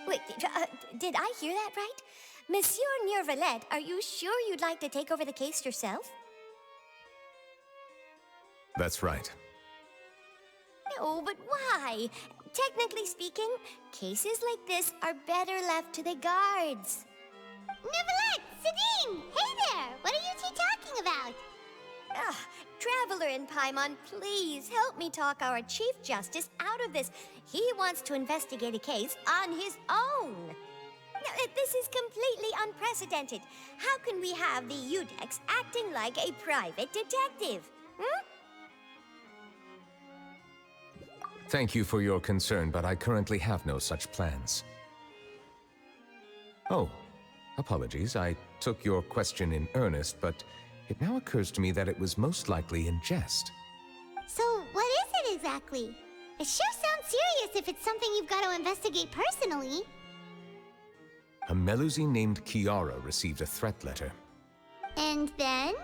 Wait, did I hear that right? Monsieur Neurvalet, are you sure you'd like to take over the case yourself? That's right. No, but why? Technically speaking, cases like this are better left to the guards. Neverlet! Sidine! Hey there! What are you two talking about? Traveler in Paimon, please help me talk our Chief Justice out of this. He wants to investigate a case on his own. Now, this is completely unprecedented. How can we have the Udex acting like a private detective? Hmm? Thank you for your concern, but I currently have no such plans. Oh, apologies. I took your question in earnest, but it now occurs to me that it was most likely in jest. So, what is it exactly? It sure sounds serious if it's something you've got to investigate personally. A Melusine named Kiara received a threat letter. And then?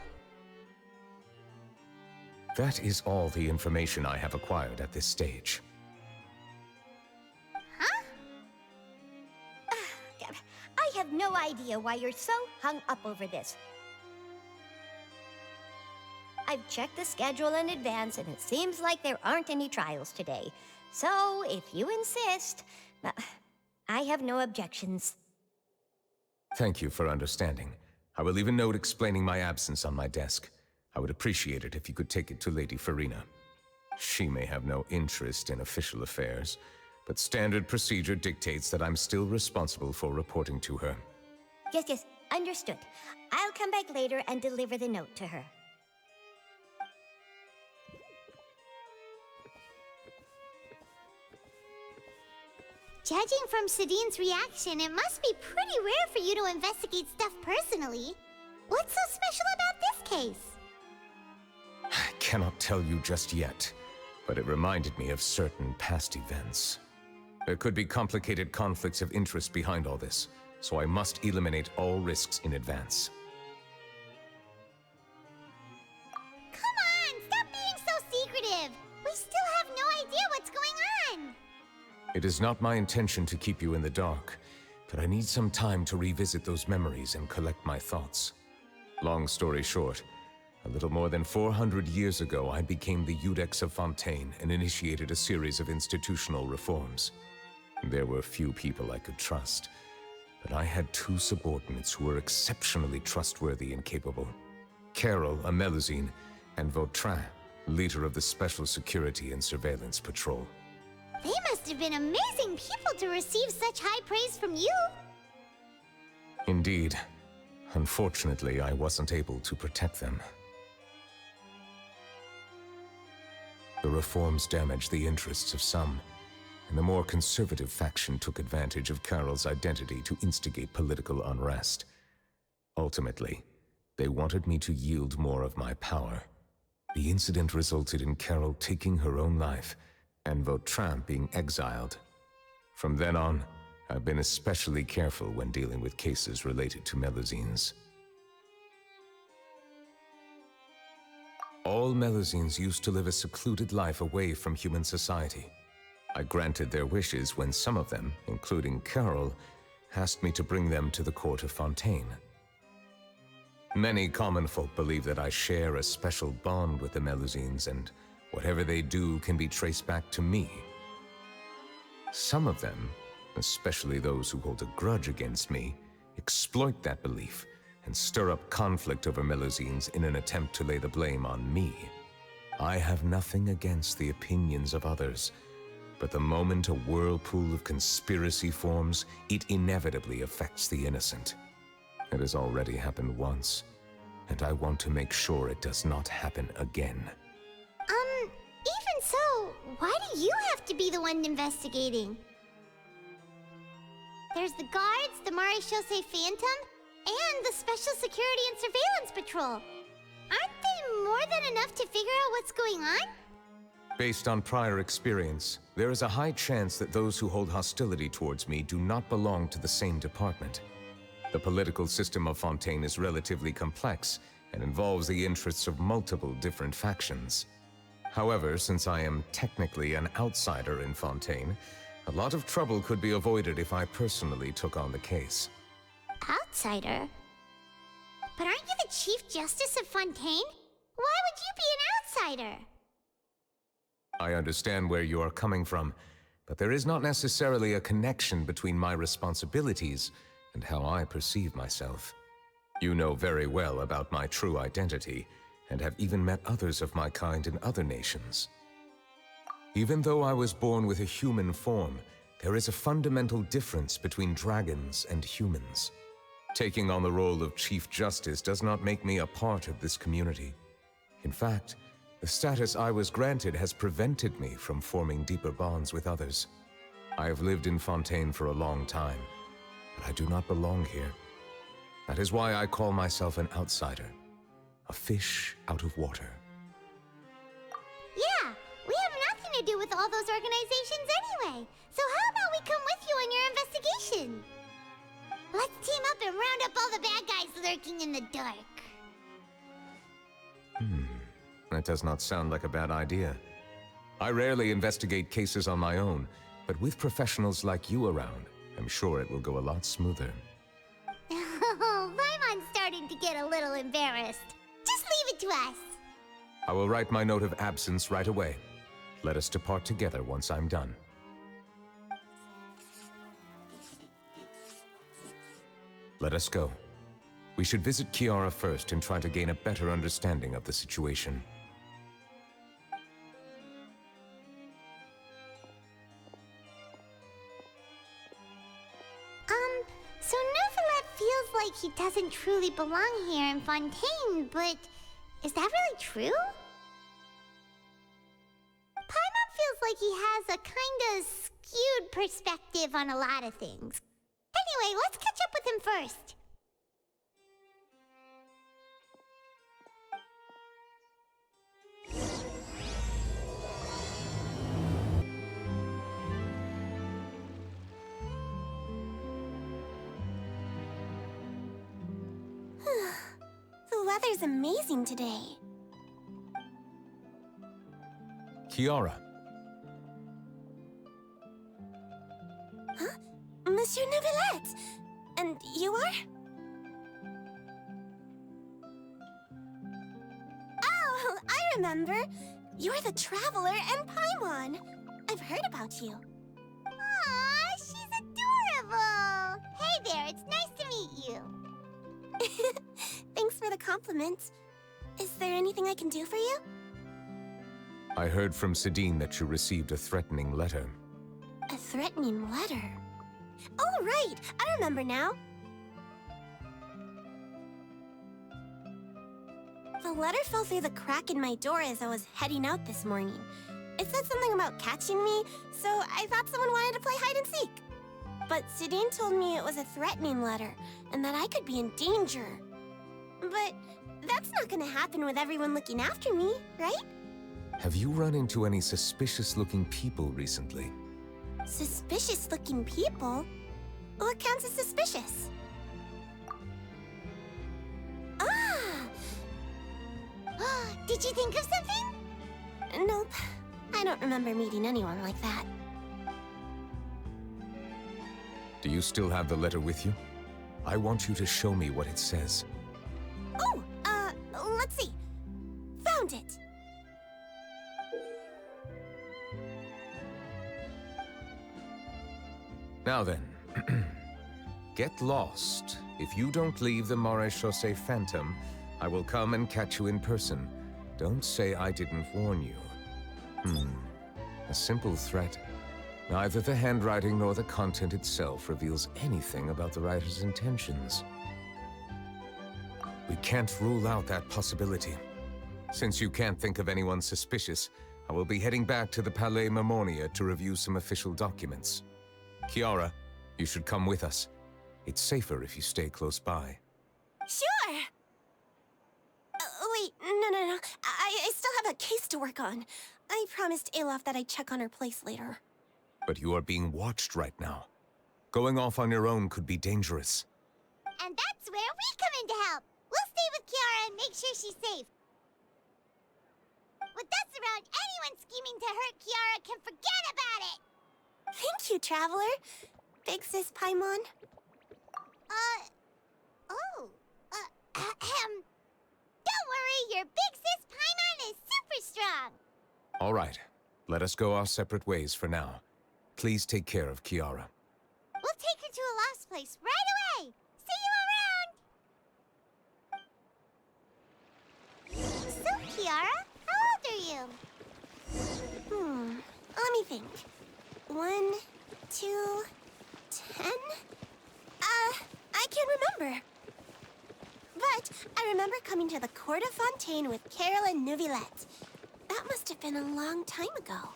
That is all the information I have acquired at this stage. Huh? I have no idea why you're so hung up over this. I've checked the schedule in advance, and it seems like there aren't any trials today. So, if you insist, I have no objections. Thank you for understanding. I will leave a note explaining my absence on my desk. I would appreciate it if you could take it to Lady Farina. She may have no interest in official affairs, but standard procedure dictates that I'm still responsible for reporting to her. Yes, understood. I'll come back later and deliver the note to her. Judging from Sidine's reaction, it must be pretty rare for you to investigate stuff personally. What's so special about this case? I cannot tell you just yet, but it reminded me of certain past events. There could be complicated conflicts of interest behind all this, so I must eliminate all risks in advance. Come on, stop being so secretive! We still have no idea what's going on! It is not my intention to keep you in the dark, but I need some time to revisit those memories and collect my thoughts. Long story short, a little more than 400 years ago, I became the Udex of Fontaine and initiated a series of institutional reforms. There were few people I could trust, but I had two subordinates who were exceptionally trustworthy and capable. Carol, a Melusine, and Vautrin, leader of the Special Security and Surveillance Patrol. They must have been amazing people to receive such high praise from you! Indeed. Unfortunately, I wasn't able to protect them. The reforms damaged the interests of some, and the more conservative faction took advantage of Carol's identity to instigate political unrest. Ultimately, they wanted me to yield more of my power. The incident resulted in Carol taking her own life, and Vautrin being exiled. From then on, I've been especially careful when dealing with cases related to Melusines. All Melusines used to live a secluded life away from human society. I granted their wishes when some of them, including Carol, asked me to bring them to the court of Fontaine. Many common folk believe that I share a special bond with the Melusines, and whatever they do can be traced back to me. Some of them, especially those who hold a grudge against me, exploit that belief and stir up conflict over Melusines in an attempt to lay the blame on me. I have nothing against the opinions of others, but the moment a whirlpool of conspiracy forms, it inevitably affects the innocent. It has already happened once, and I want to make sure it does not happen again. Even so, why do you have to be the one investigating? There's the guards, the Maréchaussée Phantom, and the Special Security and Surveillance Patrol. Aren't they more than enough to figure out what's going on? Based on prior experience, there is a high chance that those who hold hostility towards me do not belong to the same department. The political system of Fontaine is relatively complex and involves the interests of multiple different factions. However, since I am technically an outsider in Fontaine, A lot of trouble could be avoided if I personally took on the case. Outsider? But aren't you the Chief Justice of Fontaine? Why would you be an outsider? I understand where you are coming from, but there is not necessarily a connection between my responsibilities and how I perceive myself. You know very well about my true identity, and have even met others of my kind in other nations. Even though I was born with a human form, there is a fundamental difference between dragons and humans. Taking on the role of Chief Justice does not make me a part of this community. In fact, the status I was granted has prevented me from forming deeper bonds with others. I have lived in Fontaine for a long time, but I do not belong here. That is why I call myself an outsider, a fish out of water. Yeah, we have nothing to do with all those organizations anyway. So how about we come with you on your investigation? Let's team up and round up all the bad guys lurking in the dark. That does not sound like a bad idea. I rarely investigate cases on my own, but with professionals like you around, I'm sure it will go a lot smoother. Oh, Paimon's starting to get a little embarrassed. Just leave it to us. I will write my note of absence right away. Let us depart together once I'm done. Let us go. We should visit Kiara first and try to gain a better understanding of the situation. So Neuvillette feels like he doesn't truly belong here in Fontaine, but is that really true? Paimon feels like he has a kinda skewed perspective on a lot of things. Anyway, let's catch up with him first. The weather's amazing today. Kiara. Huh? Monsieur Neuvillette! And you are? Oh, I remember! You're the Traveler and Paimon! I've heard about you. Aw, she's adorable! Hey there, it's nice to meet you. Thanks for the compliment. Is there anything I can do for you? I heard from Sidine that you received a threatening letter. A threatening letter? Oh, right! I remember now. The letter fell through the crack in my door as I was heading out this morning. It said something about catching me, so I thought someone wanted to play hide and seek. But Sidine told me it was a threatening letter, and that I could be in danger. But that's not gonna happen with everyone looking after me, right? Have you run into any suspicious-looking people recently? Suspicious-looking people? What counts as suspicious? Ah! Did you think of something? Nope. I don't remember meeting anyone like that. Do you still have the letter with you? I want you to show me what it says. Oh, let's see. Found it. Now then, get lost. If you don't leave the Maréchaussée Phantom, I will come and catch you in person. Don't say I didn't warn you. A simple threat. Neither the handwriting nor the content itself reveals anything about the writer's intentions. We can't rule out that possibility. Since you can't think of anyone suspicious, I will be heading back to the Palais Mermonia to review some official documents. Kiara, you should come with us. It's safer if you stay close by. Sure! Wait, no. I still have a case to work on. I promised Alof that I'd check on her place later. But you are being watched right now. Going off on your own could be dangerous. And that's where we come in to help. We'll stay with Kiara and make sure she's safe. With us around, anyone scheming to hurt Kiara can forget about it! Thank Thank you, Traveler. Big Sis Paimon. Don't worry, your big sis Paimon is super strong. All right, let us go our separate ways for now. Please take care of Kiara. We'll take her to a lost place right away. See you around. So, Kiara, how old are you? Let me think. 1, 2, 10? I can't remember. But I remember coming to the Court of Fontaine with Carol and Neuvillette. That must have been a long time ago.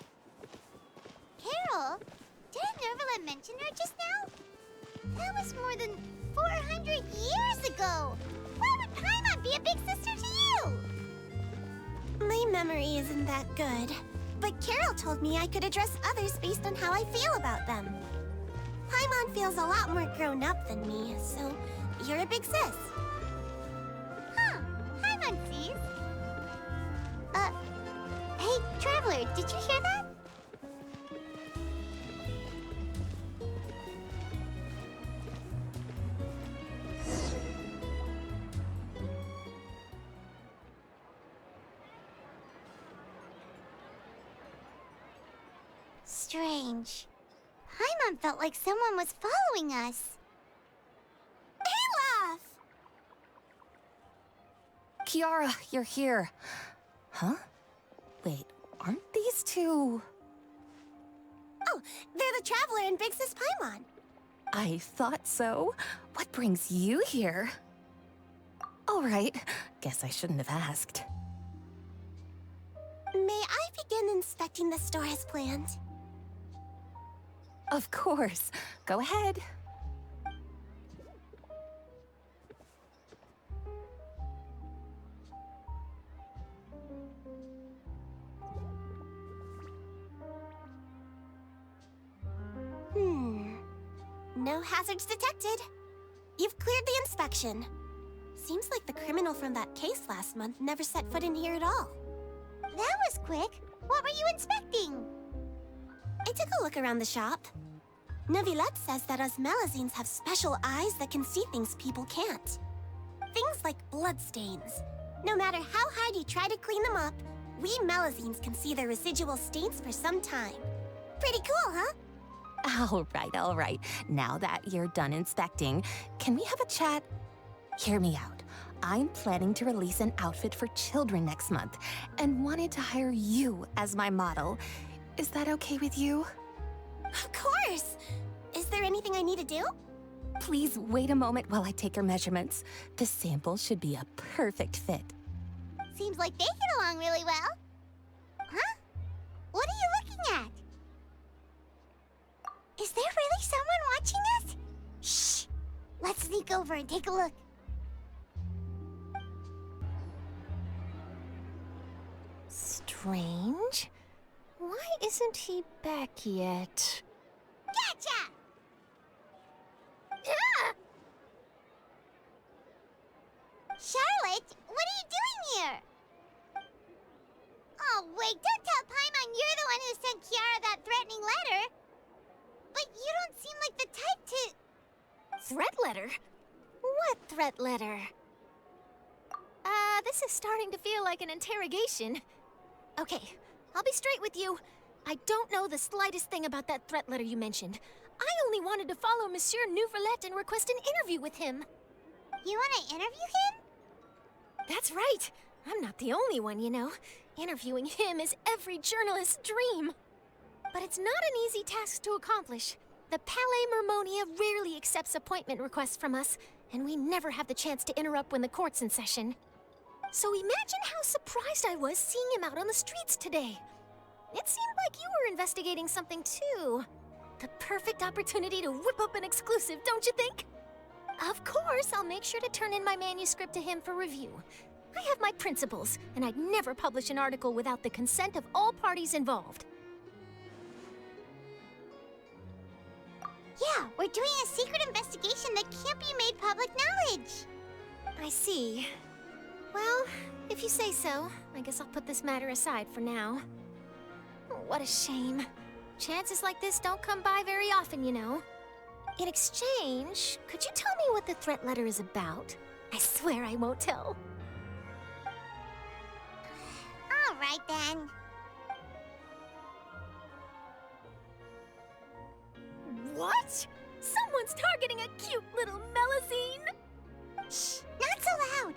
Carol? Didn't Neuvillette mention her just now? That was more than 400 years ago. Why would Paimon be a big sister to you? My memory isn't that good. But Carol told me I could address others based on how I feel about them. Paimon feels a lot more grown up than me, so you're a big sis. Huh. Paimon sees. Hey, Traveler, did you hear that? Strange. Paimon felt like someone was following us. Olaf! Kiara, you're here. Huh? Wait, aren't these two... Oh, they're the Traveler and Big Sis Paimon. I thought so. What brings you here? All right, guess I shouldn't have asked. May I begin inspecting the store as planned? Of course. Go ahead. No hazards detected. You've cleared the inspection. Seems like the criminal from that case last month never set foot in here at all. That was quick. What were you inspecting? I took a look around the shop. Neuvillette says that us Melazines have special eyes that can see things people can't. Things like bloodstains. No matter how hard you try to clean them up, we Melazines can see their residual stains for some time. Pretty cool, huh? All right. Now that you're done inspecting, can we have a chat? Hear me out. I'm planning to release an outfit for children next month and wanted to hire you as my model. Is that okay with you? Of course! Is there anything I need to do? Please wait a moment while I take your measurements. The sample should be a perfect fit. Seems like they get along really well. Huh? What are you looking at? Is there really someone watching us? Shh! Let's sneak over and take a look. Strange. Why isn't he back yet? Gotcha! Ah! Charlotte, what are you doing here? Oh, wait, don't tell Paimon you're the one who sent Kiara that threatening letter. But you don't seem like the type to... Threat letter? What threat letter? This is starting to feel like an interrogation. Okay, I'll be straight with you. I don't know the slightest thing about that threat letter you mentioned. I only wanted to follow Monsieur Neuvillette and request an interview with him. You want to interview him? That's right. I'm not the only one, you know. Interviewing him is every journalist's dream. But it's not an easy task to accomplish. The Palais Mermonia rarely accepts appointment requests from us, and we never have the chance to interrupt when the court's in session. So imagine how surprised I was seeing him out on the streets today. It seemed like you were investigating something too. The perfect opportunity to whip up an exclusive, don't you think? Of course, I'll make sure to turn in my manuscript to him for review. I have my principles, and I'd never publish an article without the consent of all parties involved. Yeah, we're doing a secret investigation that can't be made public knowledge. I see. Well, if you say so, I guess I'll put this matter aside for now. Oh, what a shame. Chances like this don't come by very often, you know. In exchange, could you tell me what the threat letter is about? I swear I won't tell. All right, then. What? Someone's targeting a cute little Melazine? Shh, not so loud.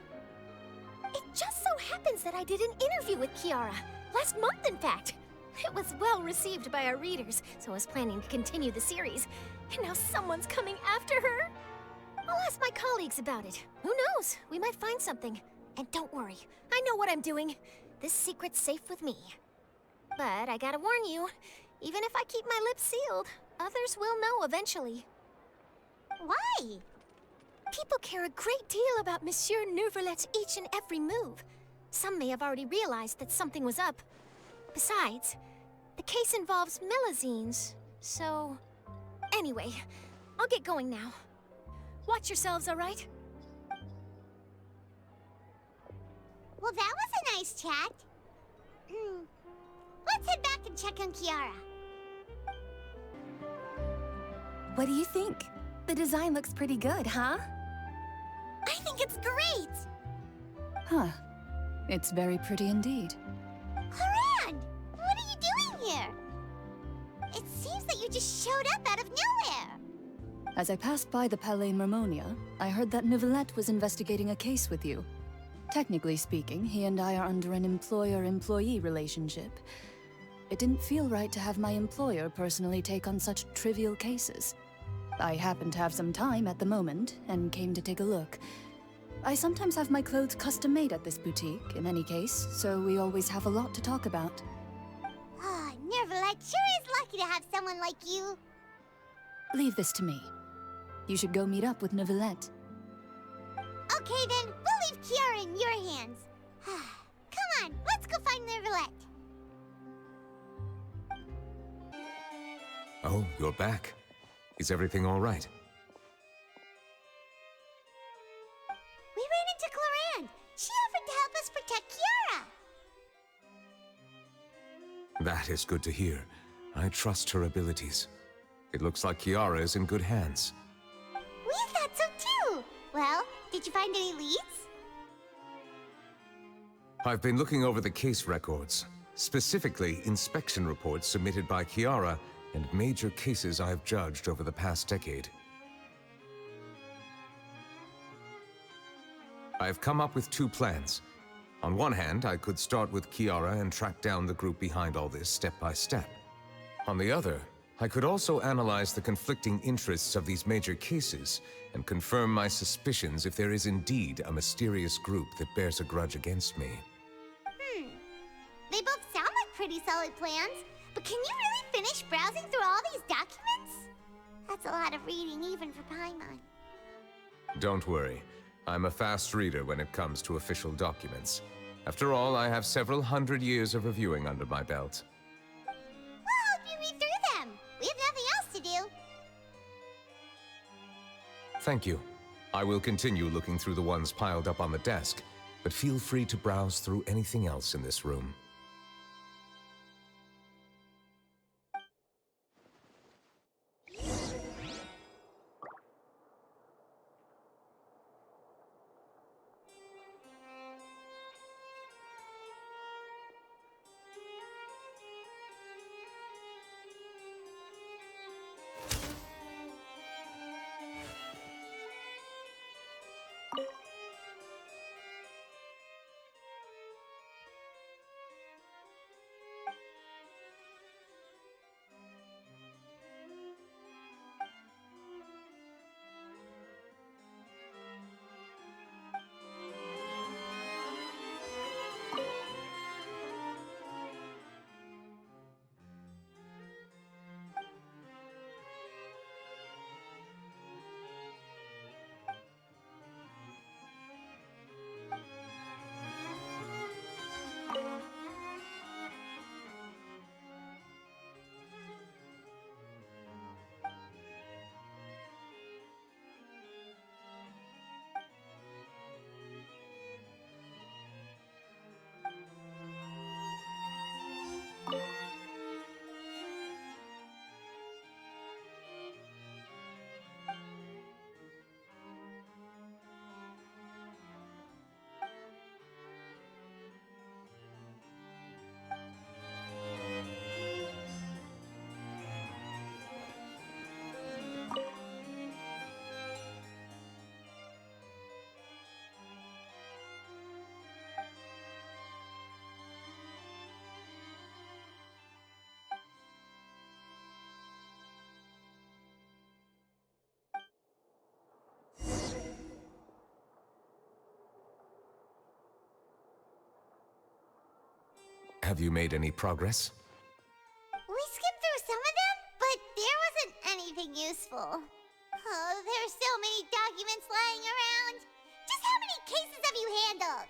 It just so happens that I did an interview with Kiara. Last month, in fact. It was well received by our readers, so I was planning to continue the series. And now someone's coming after her. I'll ask my colleagues about it. Who knows? We might find something. And don't worry, I know what I'm doing. This secret's safe with me. But I gotta warn you, even if I keep my lips sealed, others will know eventually. Why? People care a great deal about Monsieur Neuvrelet's each and every move. Some may have already realized that something was up. Besides, the case involves Melazines, so... Anyway, I'll get going now. Watch yourselves, all right? Well, that was a nice chat. Let's head back and check on Kiara. What do you think? The design looks pretty good, huh? I think it's great! Huh. It's very pretty indeed. Clorinde! What are you doing here? It seems that you just showed up out of nowhere. As I passed by the Palais Mermonia, I heard that Neuvillette was investigating a case with you. Technically speaking, he and I are under an employer-employee relationship. It didn't feel right to have my employer personally take on such trivial cases. I happen to have some time at the moment, and came to take a look. I sometimes have my clothes custom-made at this boutique, in any case, so we always have a lot to talk about. Ah, Neuvillette sure is lucky to have someone like you. Leave this to me. You should go meet up with Neuvillette. Okay then, we'll leave Kiara in your hands. Come on, let's go find Neuvillette. Oh, you're back. Is everything all right? We ran into Clorinde. She offered to help us protect Kiara. That is good to hear. I trust her abilities. It looks like Kiara is in good hands. We thought so too. Well, did you find any leads? I've been looking over the case records, specifically inspection reports submitted by Kiara and major cases I have judged over the past decade. I have come up with two plans. On one hand, I could start with Kiara and track down the group behind all this step by step. On the other, I could also analyze the conflicting interests of these major cases and confirm my suspicions if there is indeed a mysterious group that bears a grudge against me. They both sound like pretty solid plans, but can you really finish browsing through all these documents? That's a lot of reading even for Paimon. Don't worry. I'm a fast reader when it comes to official documents. After all, I have several hundred years of reviewing under my belt. We'll help you read through them. We have nothing else to do. Thank you. I will continue looking through the ones piled up on the desk, but feel free to browse through anything else in this room. Have you made any progress? We skimmed through some of them, but there wasn't anything useful. Oh, there's so many documents lying around. Just how many cases have you handled?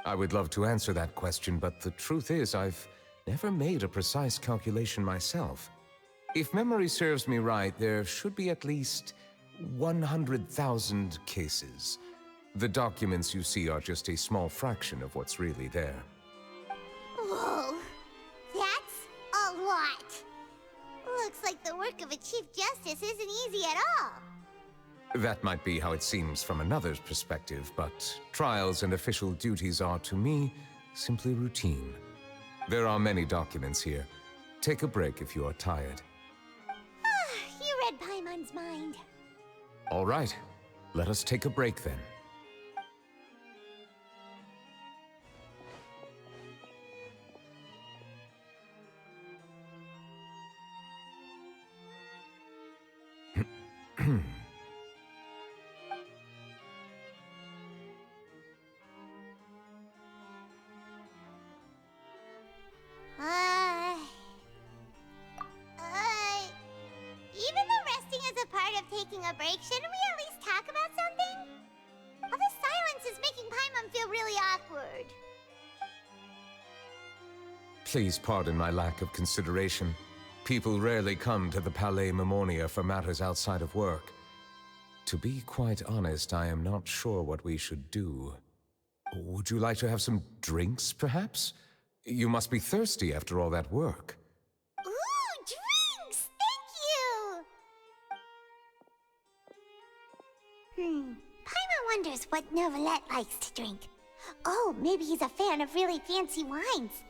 I would love to answer that question, but the truth is I've never made a precise calculation myself. If memory serves me right, there should be at least 100,000 cases. The documents you see are just a small fraction of what's really there. Whoa, that's a lot. Looks like the work of a Chief Justice isn't easy at all. That might be how it seems from another's perspective, but trials and official duties are, to me, simply routine. There are many documents here. Take a break if you are tired. You read Paimon's mind. All right, let us take a break then. Even though resting is a part of taking a break, shouldn't we at least talk about something? All this silence is making Paimon feel really awkward. Please pardon my lack of consideration. People rarely come to the Palais Mermonia for matters outside of work. To be quite honest, I am not sure what we should do. Would you like to have some drinks, perhaps? You must be thirsty after all that work. Ooh, drinks! Thank you! Paimon wonders what Novelette likes to drink. Oh, maybe he's a fan of really fancy wines.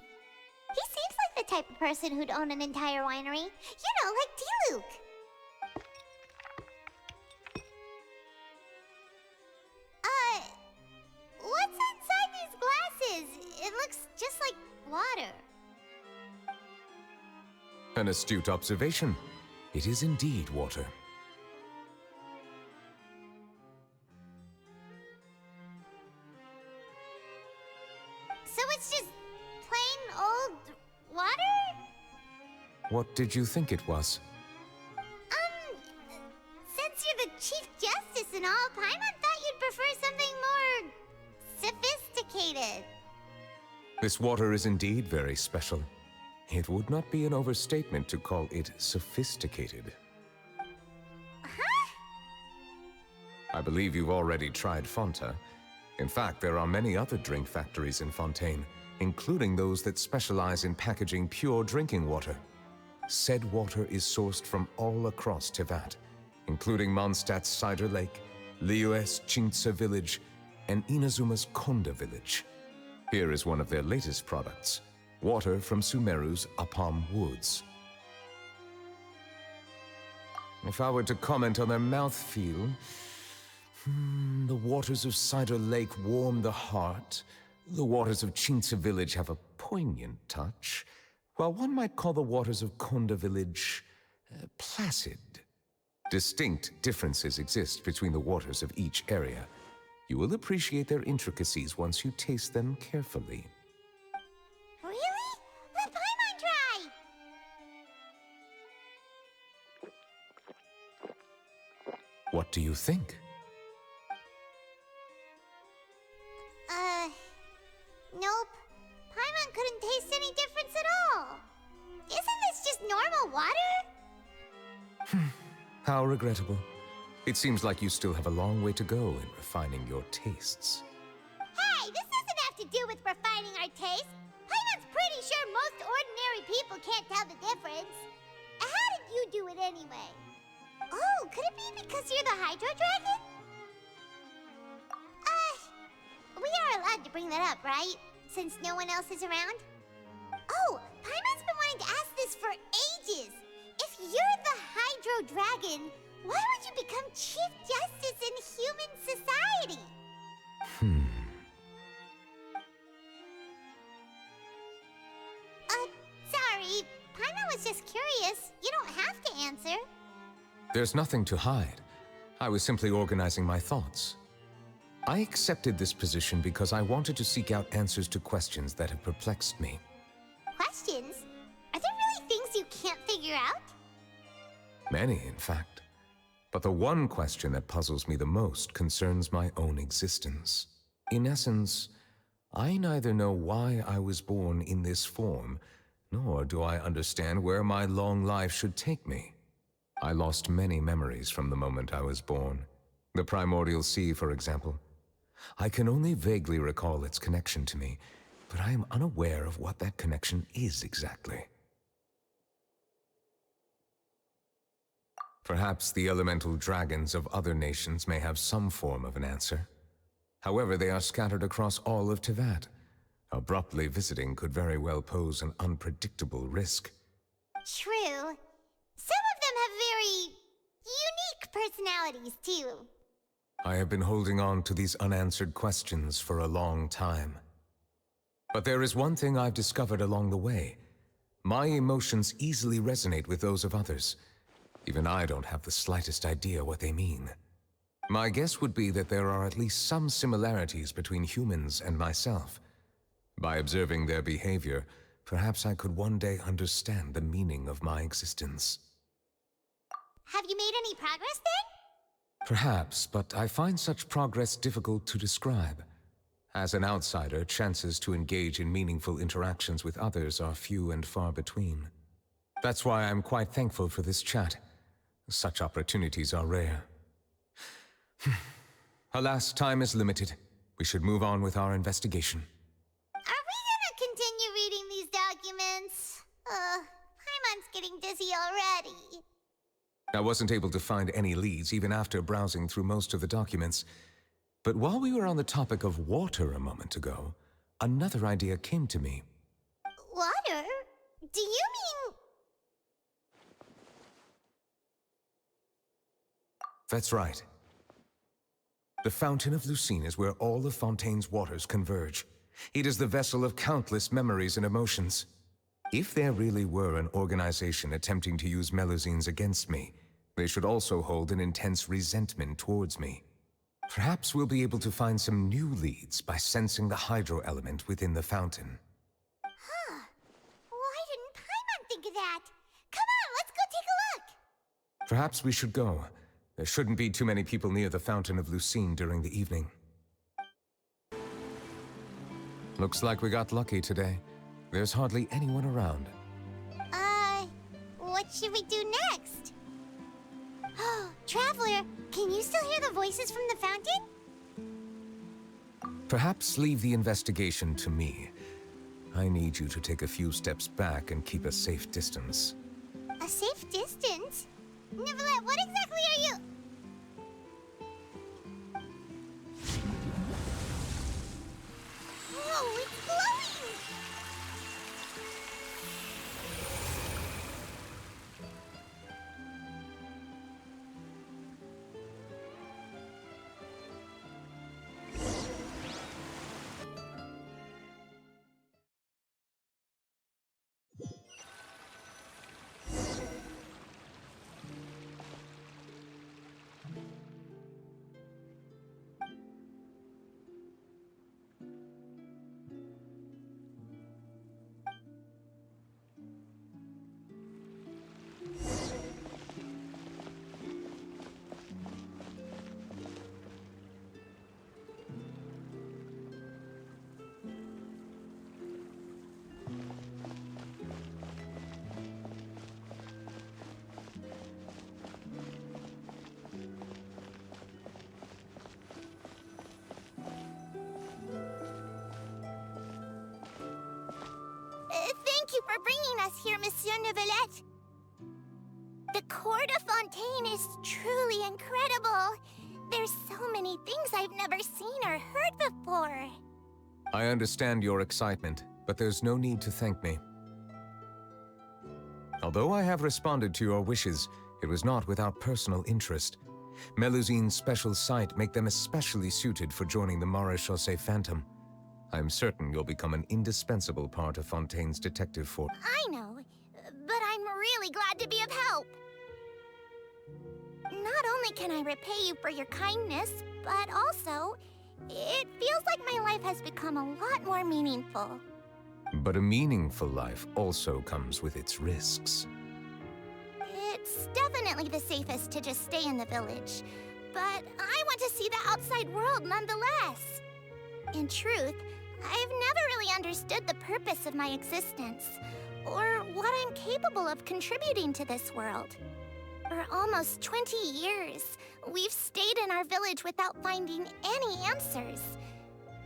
He seems like the type of person who'd own an entire winery. You know, like Diluc. What's inside these glasses? It looks just like water. An astute observation. It is indeed water. So it's just plain old water? What did you think it was? Since you're the Chief Justice and all, Paimon thought you'd prefer something more sophisticated. This water is indeed very special. It would not be an overstatement to call it sophisticated. Huh? I believe you've already tried Fonta. In fact, there are many other drink factories in Fontaine, including those that specialize in packaging pure drinking water. Said water is sourced from all across Tevat, including Mondstadt's Cider Lake, Liyue's Chintsa Village, and Inazuma's Konda Village. Here is one of their latest products, water from Sumeru's Apam Woods. If I were to comment on their mouthfeel, the waters of Cider Lake warm the heart, the waters of Chintsa Village have a poignant touch, while one might call the waters of Konda Village placid. Distinct differences exist between the waters of each area. You will appreciate their intricacies once you taste them carefully. Really? Let Paimon try! What do you think? Nope. Paimon couldn't taste any difference at all. Isn't this just normal water? How regrettable. It seems like you still have a long way to go in refining your tastes. Hey, this doesn't have to do with refining our taste. Paimon's pretty sure most ordinary people can't tell the difference. How did you do it anyway? Oh, could it be because you're the Hydro Dragon? We are allowed to bring that up, right? Since no one else is around? Oh, Paimon's been wanting to ask this for ages. If you're the Hydro Dragon, why would you become Chief Justice in human society? Sorry. Paimon was just curious. You don't have to answer. There's nothing to hide. I was simply organizing my thoughts. I accepted this position because I wanted to seek out answers to questions that have perplexed me. figure out? Many, in fact. But the one question that puzzles me the most concerns my own existence. In essence, I neither know why I was born in this form, nor do I understand where my long life should take me. I lost many memories from the moment I was born. The primordial sea, for example. I can only vaguely recall its connection to me, but I am unaware of what that connection is exactly. Perhaps the elemental dragons of other nations may have some form of an answer. However, they are scattered across all of Teyvat. Abruptly visiting could very well pose an unpredictable risk. True. Some of them have very unique personalities, too. I have been holding on to these unanswered questions for a long time. But there is one thing I've discovered along the way. My emotions easily resonate with those of others. Even I don't have the slightest idea what they mean. My guess would be that there are at least some similarities between humans and myself. By observing their behavior, perhaps I could one day understand the meaning of my existence. Have you made any progress then? Perhaps, but I find such progress difficult to describe. As an outsider, chances to engage in meaningful interactions with others are few and far between. That's why I'm quite thankful for this chat. Such opportunities are rare. Alas, time is limited. We should move on with our investigation. Are we gonna continue reading these documents? Paimon's getting dizzy already. I wasn't able to find any leads even after browsing through most of the documents. But while we were on the topic of water a moment ago, another idea came to me. Water? Do you mean... That's right. The Fountain of Lucine is where all of Fontaine's waters converge. It is the vessel of countless memories and emotions. If there really were an organization attempting to use Melusines against me, they should also hold an intense resentment towards me. Perhaps we'll be able to find some new leads by sensing the hydro element within the fountain. Huh. Why didn't Paimon think of that? Come on, let's go take a look! Perhaps we should go. There shouldn't be too many people near the Fountain of Lucine during the evening. Looks like we got lucky today. There's hardly anyone around. What should we do next? Oh, Traveler, can you still hear the voices from the fountain? Perhaps leave the investigation to me. I need you to take a few steps back and keep a safe distance. A safe distance? Nicolette, what exactly are you... Whoa, it's glowing! Thank you for bringing us here, Monsieur Neuvillette. The Court of Fontaine is truly incredible. There's so many things I've never seen or heard before. I understand your excitement, but there's no need to thank me. Although I have responded to your wishes, it was not without personal interest. Melusine's special sight make them especially suited for joining the Maréchaussée Phantom. I'm certain you'll become an indispensable part of Fontaine's detective force. I know, but I'm really glad to be of help. Not only can I repay you for your kindness, but also, it feels like my life has become a lot more meaningful. But a meaningful life also comes with its risks. definitely the safest to just stay in the village. But I want to see the outside world nonetheless. In truth, I've never really understood the purpose of my existence, or what I'm capable of contributing to this world. For almost 20 years, we've stayed in our village without finding any answers.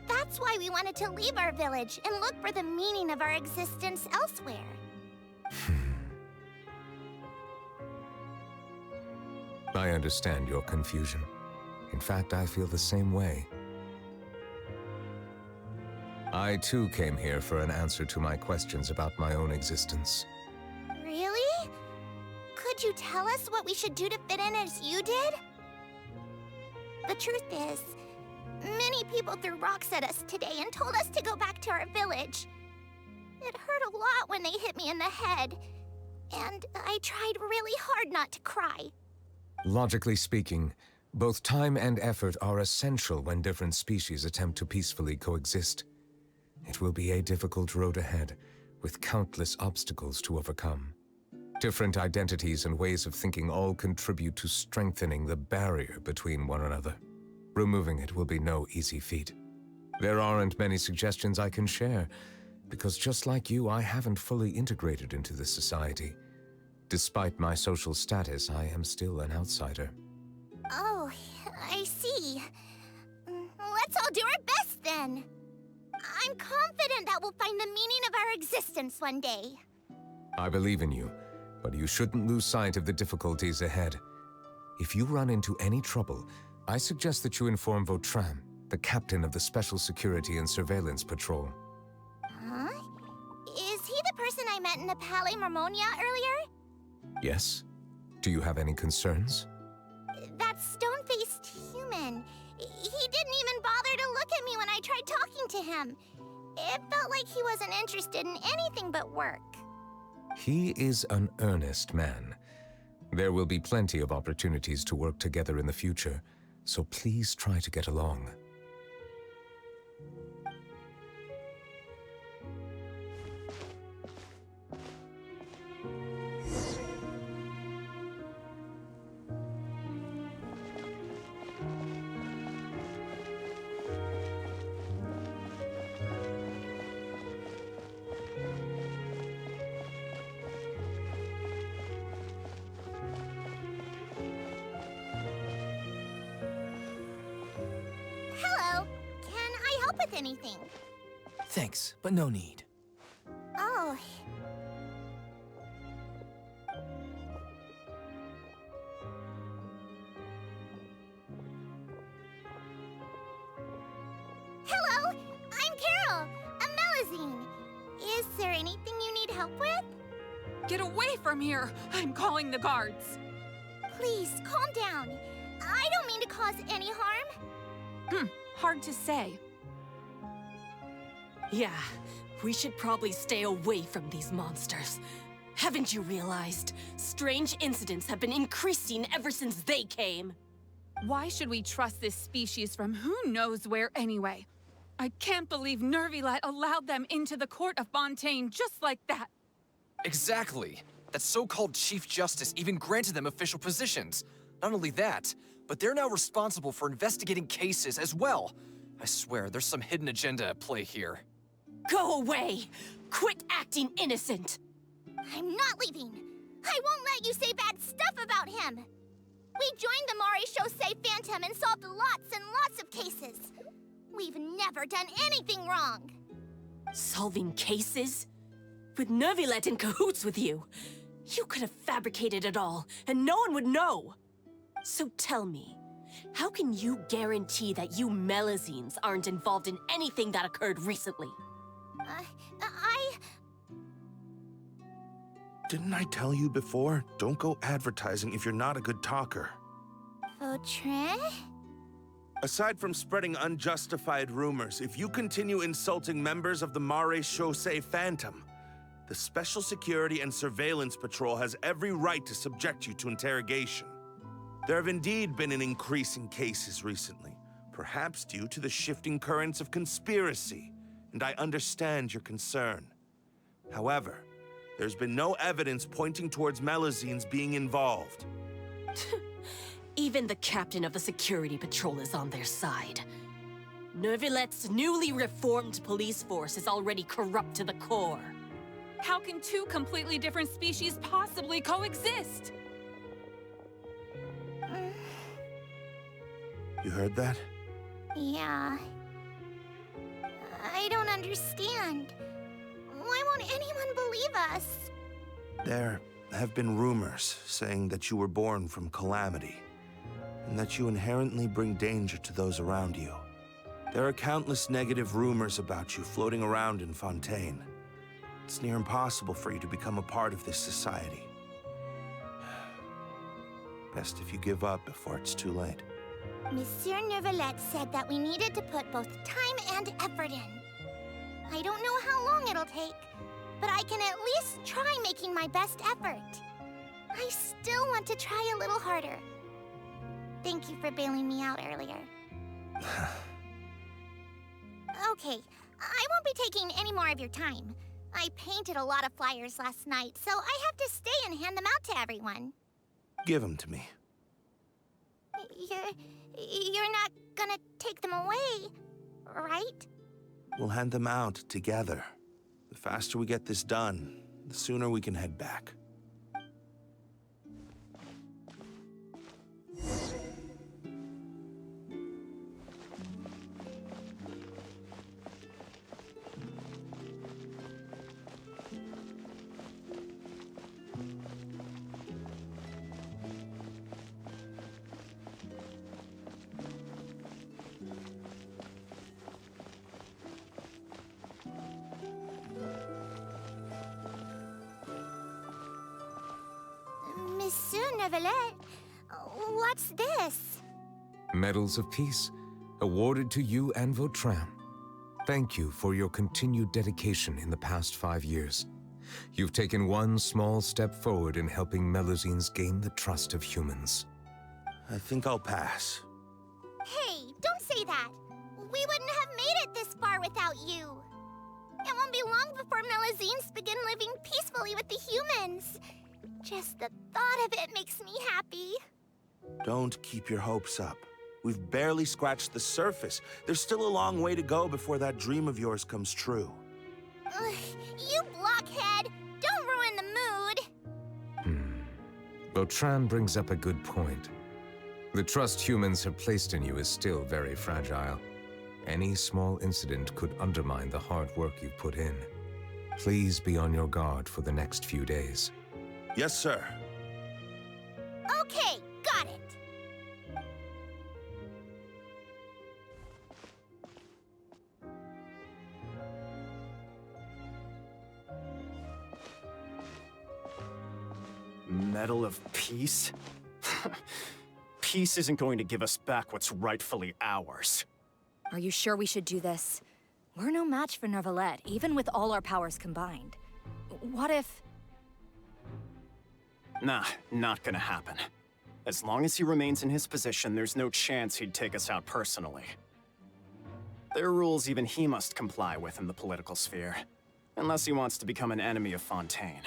That's why we wanted to leave our village and look for the meaning of our existence elsewhere. I understand your confusion. In fact, I feel the same way. I too came here for an answer to my questions about my own existence. Really? Could you tell us what we should do to fit in as you did? The truth is, many people threw rocks at us today and told us to go back to our village. It hurt a lot when they hit me in the head, and I tried really hard not to cry. Logically speaking, both time and effort are essential when different species attempt to peacefully coexist. It will be a difficult road ahead, with countless obstacles to overcome. Different identities and ways of thinking all contribute to strengthening the barrier between one another. Removing it will be no easy feat. There aren't many suggestions I can share, because just like you, I haven't fully integrated into this society. Despite my social status, I am still an outsider. Oh, I see. Let's all do our best then. I'm confident that we'll find the meaning of our existence one day. I believe in you, but you shouldn't lose sight of the difficulties ahead. If you run into any trouble, I suggest that you inform Vautrin, the captain of the Special Security and Surveillance Patrol. Huh? Is he the person I met in the Palais Marmonia earlier? Yes? Do you have any concerns? That stone-faced human. He didn't even bother to look at me when I tried talking to him. It felt like he wasn't interested in anything but work. He is an earnest man. There will be plenty of opportunities to work together in the future, so please try to get along. Hello. Can I help with anything? Thanks, but no need. Oh. Hello, I'm Carol, a Melazine. Is there anything you need help with? Get away from here! I'm calling the guards! Please, calm down. I don't mean to cause any harm. Hard to say. Yeah, we should probably stay away from these monsters. Haven't you realized? Strange incidents have been increasing ever since they came. Why should we trust this species from who knows where anyway? I can't believe Nervilet allowed them into the court of Fontaine just like that. Exactly. That so-called Chief Justice even granted them official positions. Not only that, but they're now responsible for investigating cases as well. I swear, there's some hidden agenda at play here. Go away! Quit acting innocent! I'm not leaving. I won't let you say bad stuff about him. We joined the Mare Chaussee Phantom and solved lots and lots of cases. We've never done anything wrong. Solving cases? With Nervilet in cahoots with you. You could have fabricated it all, and no one would know. So tell me, how can you guarantee that you Melazines aren't involved in anything that occurred recently? Didn't I tell you before? Don't go advertising if you're not a good talker. Vautrin? Aside from spreading unjustified rumors, if you continue insulting members of the Mare Chaussee Phantom, the Special Security and Surveillance Patrol has every right to subject you to interrogation. There have indeed been an increase in cases recently, perhaps due to the shifting currents of conspiracy, and I understand your concern. However, there's been no evidence pointing towards Melazines being involved. Even the captain of the security patrol is on their side. Nervilette's newly reformed police force is already corrupt to the core. How can two completely different species possibly coexist? You heard that? Yeah. I don't understand. Why won't anyone believe us? There have been rumors saying that you were born from calamity, and that you inherently bring danger to those around you. There are countless negative rumors about you floating around in Fontaine. It's near impossible for you to become a part of this society. Best if you give up before it's too late. Monsieur Nervilette said that we needed to put both time and effort in. I don't know how long it'll take, but I can at least try making my best effort. I still want to try a little harder. Thank you for bailing me out earlier. Okay, I won't be taking any more of your time. I painted a lot of flyers last night, so I have to stay and hand them out to everyone. Give them to me. You're not gonna take them away, right? We'll hand them out together. The faster we get this done, the sooner we can head back. Monsieur Nervilette, what's this? Medals of Peace, awarded to you and Vautrin. Thank you for your continued dedication in the past 5 years. You've taken one small step forward in helping Melusines gain the trust of humans. I think I'll pass. Hey, don't say that. We wouldn't have made it this far without you. It won't be long before Melusines begin living peacefully with the humans. Just the thought of it makes me happy. Don't keep your hopes up. We've barely scratched the surface. There's still a long way to go before that dream of yours comes true. Ugh, you blockhead! Don't ruin the mood! Vautrin brings up a good point. The trust humans have placed in you is still very fragile. Any small incident could undermine the hard work you've put in. Please be on your guard for the next few days. Yes, sir. Okay, got it. Medal of Peace? Peace isn't going to give us back what's rightfully ours. Are you sure we should do this? We're no match for Nervilette, even with all our powers combined. What if... Nah, not gonna happen. As long as he remains in his position, there's no chance he'd take us out personally. There are rules even he must comply with in the political sphere, unless he wants to become an enemy of Fontaine.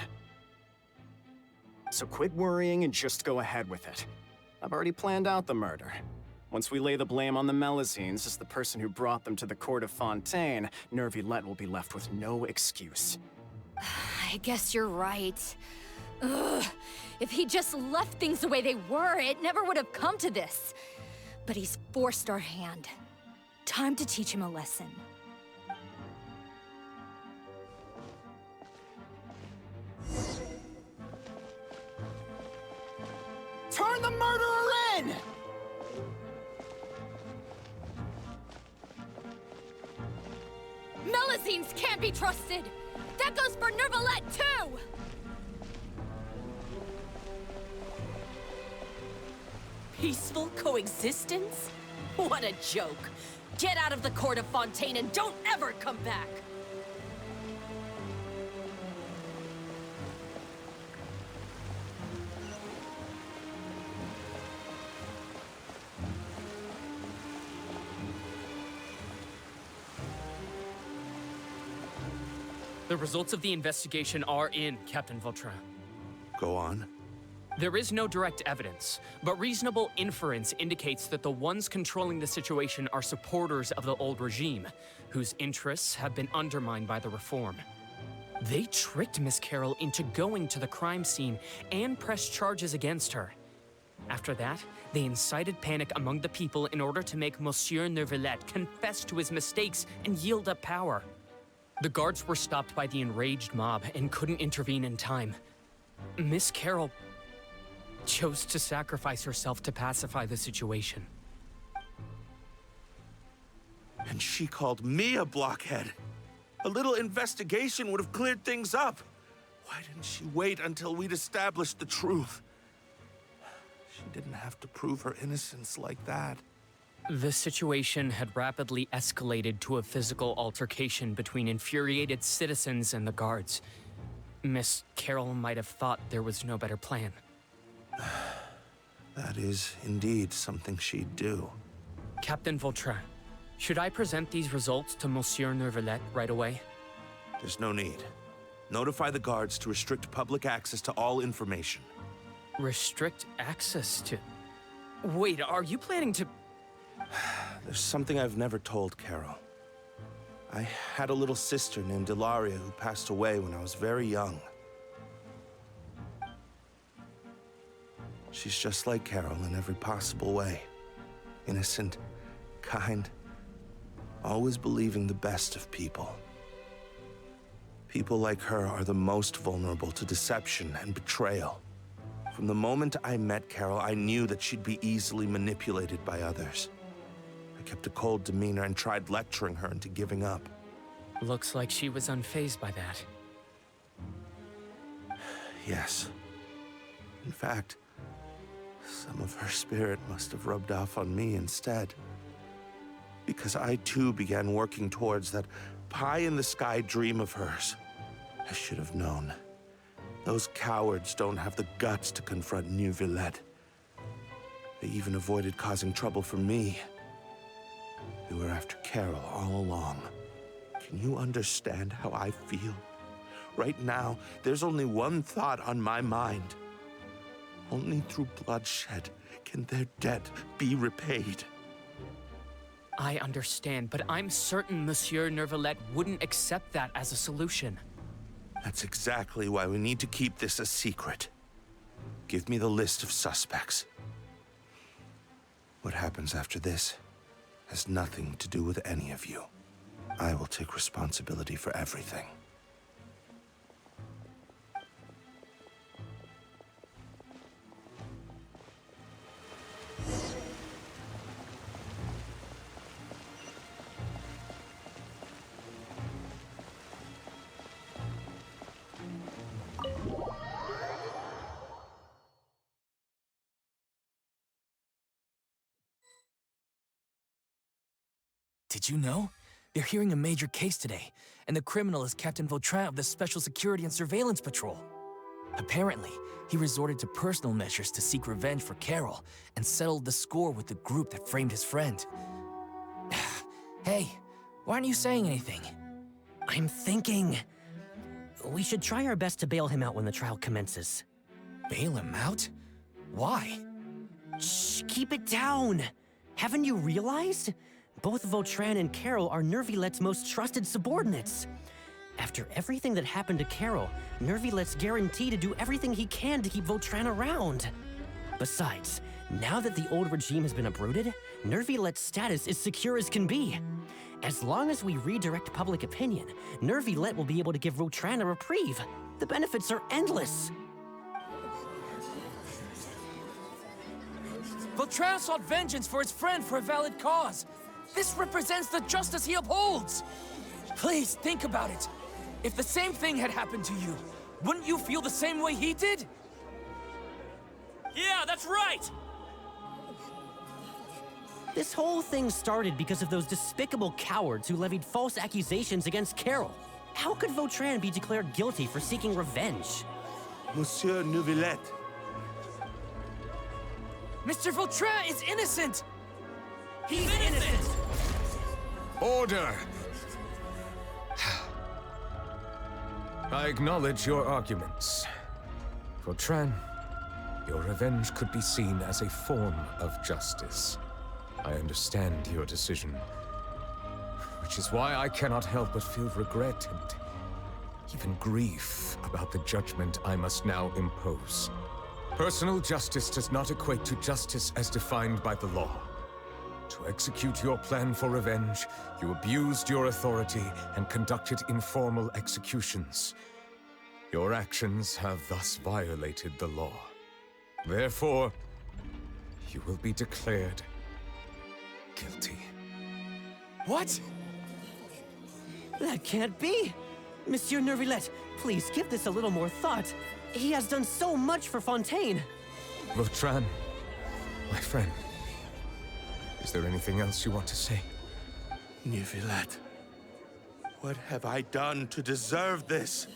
So quit worrying and just go ahead with it. I've already planned out the murder. Once we lay the blame on the Melusines as the person who brought them to the court of Fontaine, Nervilette will be left with no excuse. I guess you're right. Ugh. If he just left things the way they were, it never would have come to this. But he's forced our hand. Time to teach him a lesson. Turn the murderer in! Melusines can't be trusted! That goes for Nervilette, too! Peaceful coexistence? What a joke. Get out of the court of Fontaine and don't ever come back! The results of the investigation are in, Captain Vautrin. Go on. There is no direct evidence, but reasonable inference indicates that the ones controlling the situation are supporters of the old regime, whose interests have been undermined by the reform. They tricked Miss Carroll into going to the crime scene and pressed charges against her. After that, they incited panic among the people in order to make Monsieur Neuvillette confess to his mistakes and yield up power. The guards were stopped by the enraged mob and couldn't intervene in time. Miss Carroll chose to sacrifice herself to pacify the situation. And she called me a blockhead. A little investigation would have cleared things up. Why didn't she wait until we'd established the truth? She didn't have to prove her innocence like that. The situation had rapidly escalated to a physical altercation between infuriated citizens and the guards. Miss Carroll might have thought there was no better plan. That is indeed something she'd do. Captain Vautrin, should I present these results to Monsieur Neuvillette right away? There's no need. Notify the guards to restrict public access to all information. Restrict access to... Wait, are you planning to... There's something I've never told Carol. I had a little sister named Ilaria who passed away when I was very young. She's just like Carol in every possible way. Innocent, kind, always believing the best of people. People like her are the most vulnerable to deception and betrayal. From the moment I met Carol, I knew that she'd be easily manipulated by others. I kept a cold demeanor and tried lecturing her into giving up. Looks like she was unfazed by that. Yes. In fact, some of her spirit must have rubbed off on me instead. Because I too began working towards that pie-in-the-sky dream of hers. I should have known. Those cowards don't have the guts to confront Neuvillette. They even avoided causing trouble for me. They were after Carol all along. Can you understand how I feel? Right now, there's only one thought on my mind. Only through bloodshed can their debt be repaid. I understand, but I'm certain Monsieur Neuvillette wouldn't accept that as a solution. That's exactly why we need to keep this a secret. Give me the list of suspects. What happens after this has nothing to do with any of you. I will take responsibility for everything. Did you know? They're hearing a major case today, and the criminal is Captain Vautrin of the Special Security and Surveillance Patrol. Apparently, he resorted to personal measures to seek revenge for Carol and settled the score with the group that framed his friend. Hey, why aren't you saying anything? I'm thinking... we should try our best to bail him out when the trial commences. Bail him out? Why? Shh, keep it down! Haven't you realized? Both Vautrin and Carol are Nervillette's most trusted subordinates. After everything that happened to Carol, Nervillette's guaranteed to do everything he can to keep Vautrin around. Besides, now that the old regime has been uprooted, Nervillette's status is secure as can be. As long as we redirect public opinion, Neuvillette will be able to give Vautrin a reprieve. The benefits are endless. Vautrin sought vengeance for his friend for a valid cause. This represents the justice he upholds. Please, think about it. If the same thing had happened to you, wouldn't you feel the same way he did? Yeah, that's right! This whole thing started because of those despicable cowards who levied false accusations against Carol. How could Vautrin be declared guilty for seeking revenge? Monsieur Neuvillette. Mr. Vautrin is innocent! He's innocent! Order! I acknowledge your arguments. Vautrin, Your revenge could be seen as a form of justice. I understand your decision, which is why I cannot help but feel regret and even grief about the judgment I must now impose. Personal justice does not equate to justice as defined by the law. To execute your plan for revenge, you abused your authority and conducted informal executions. Your actions have thus violated the law. Therefore, you will be declared guilty. What? That can't be! Monsieur Nervillet, please give this a little more thought. He has done so much for Fontaine. Vautrin, my friend, is there anything else you want to say? Neuvillette, what have I done to deserve this?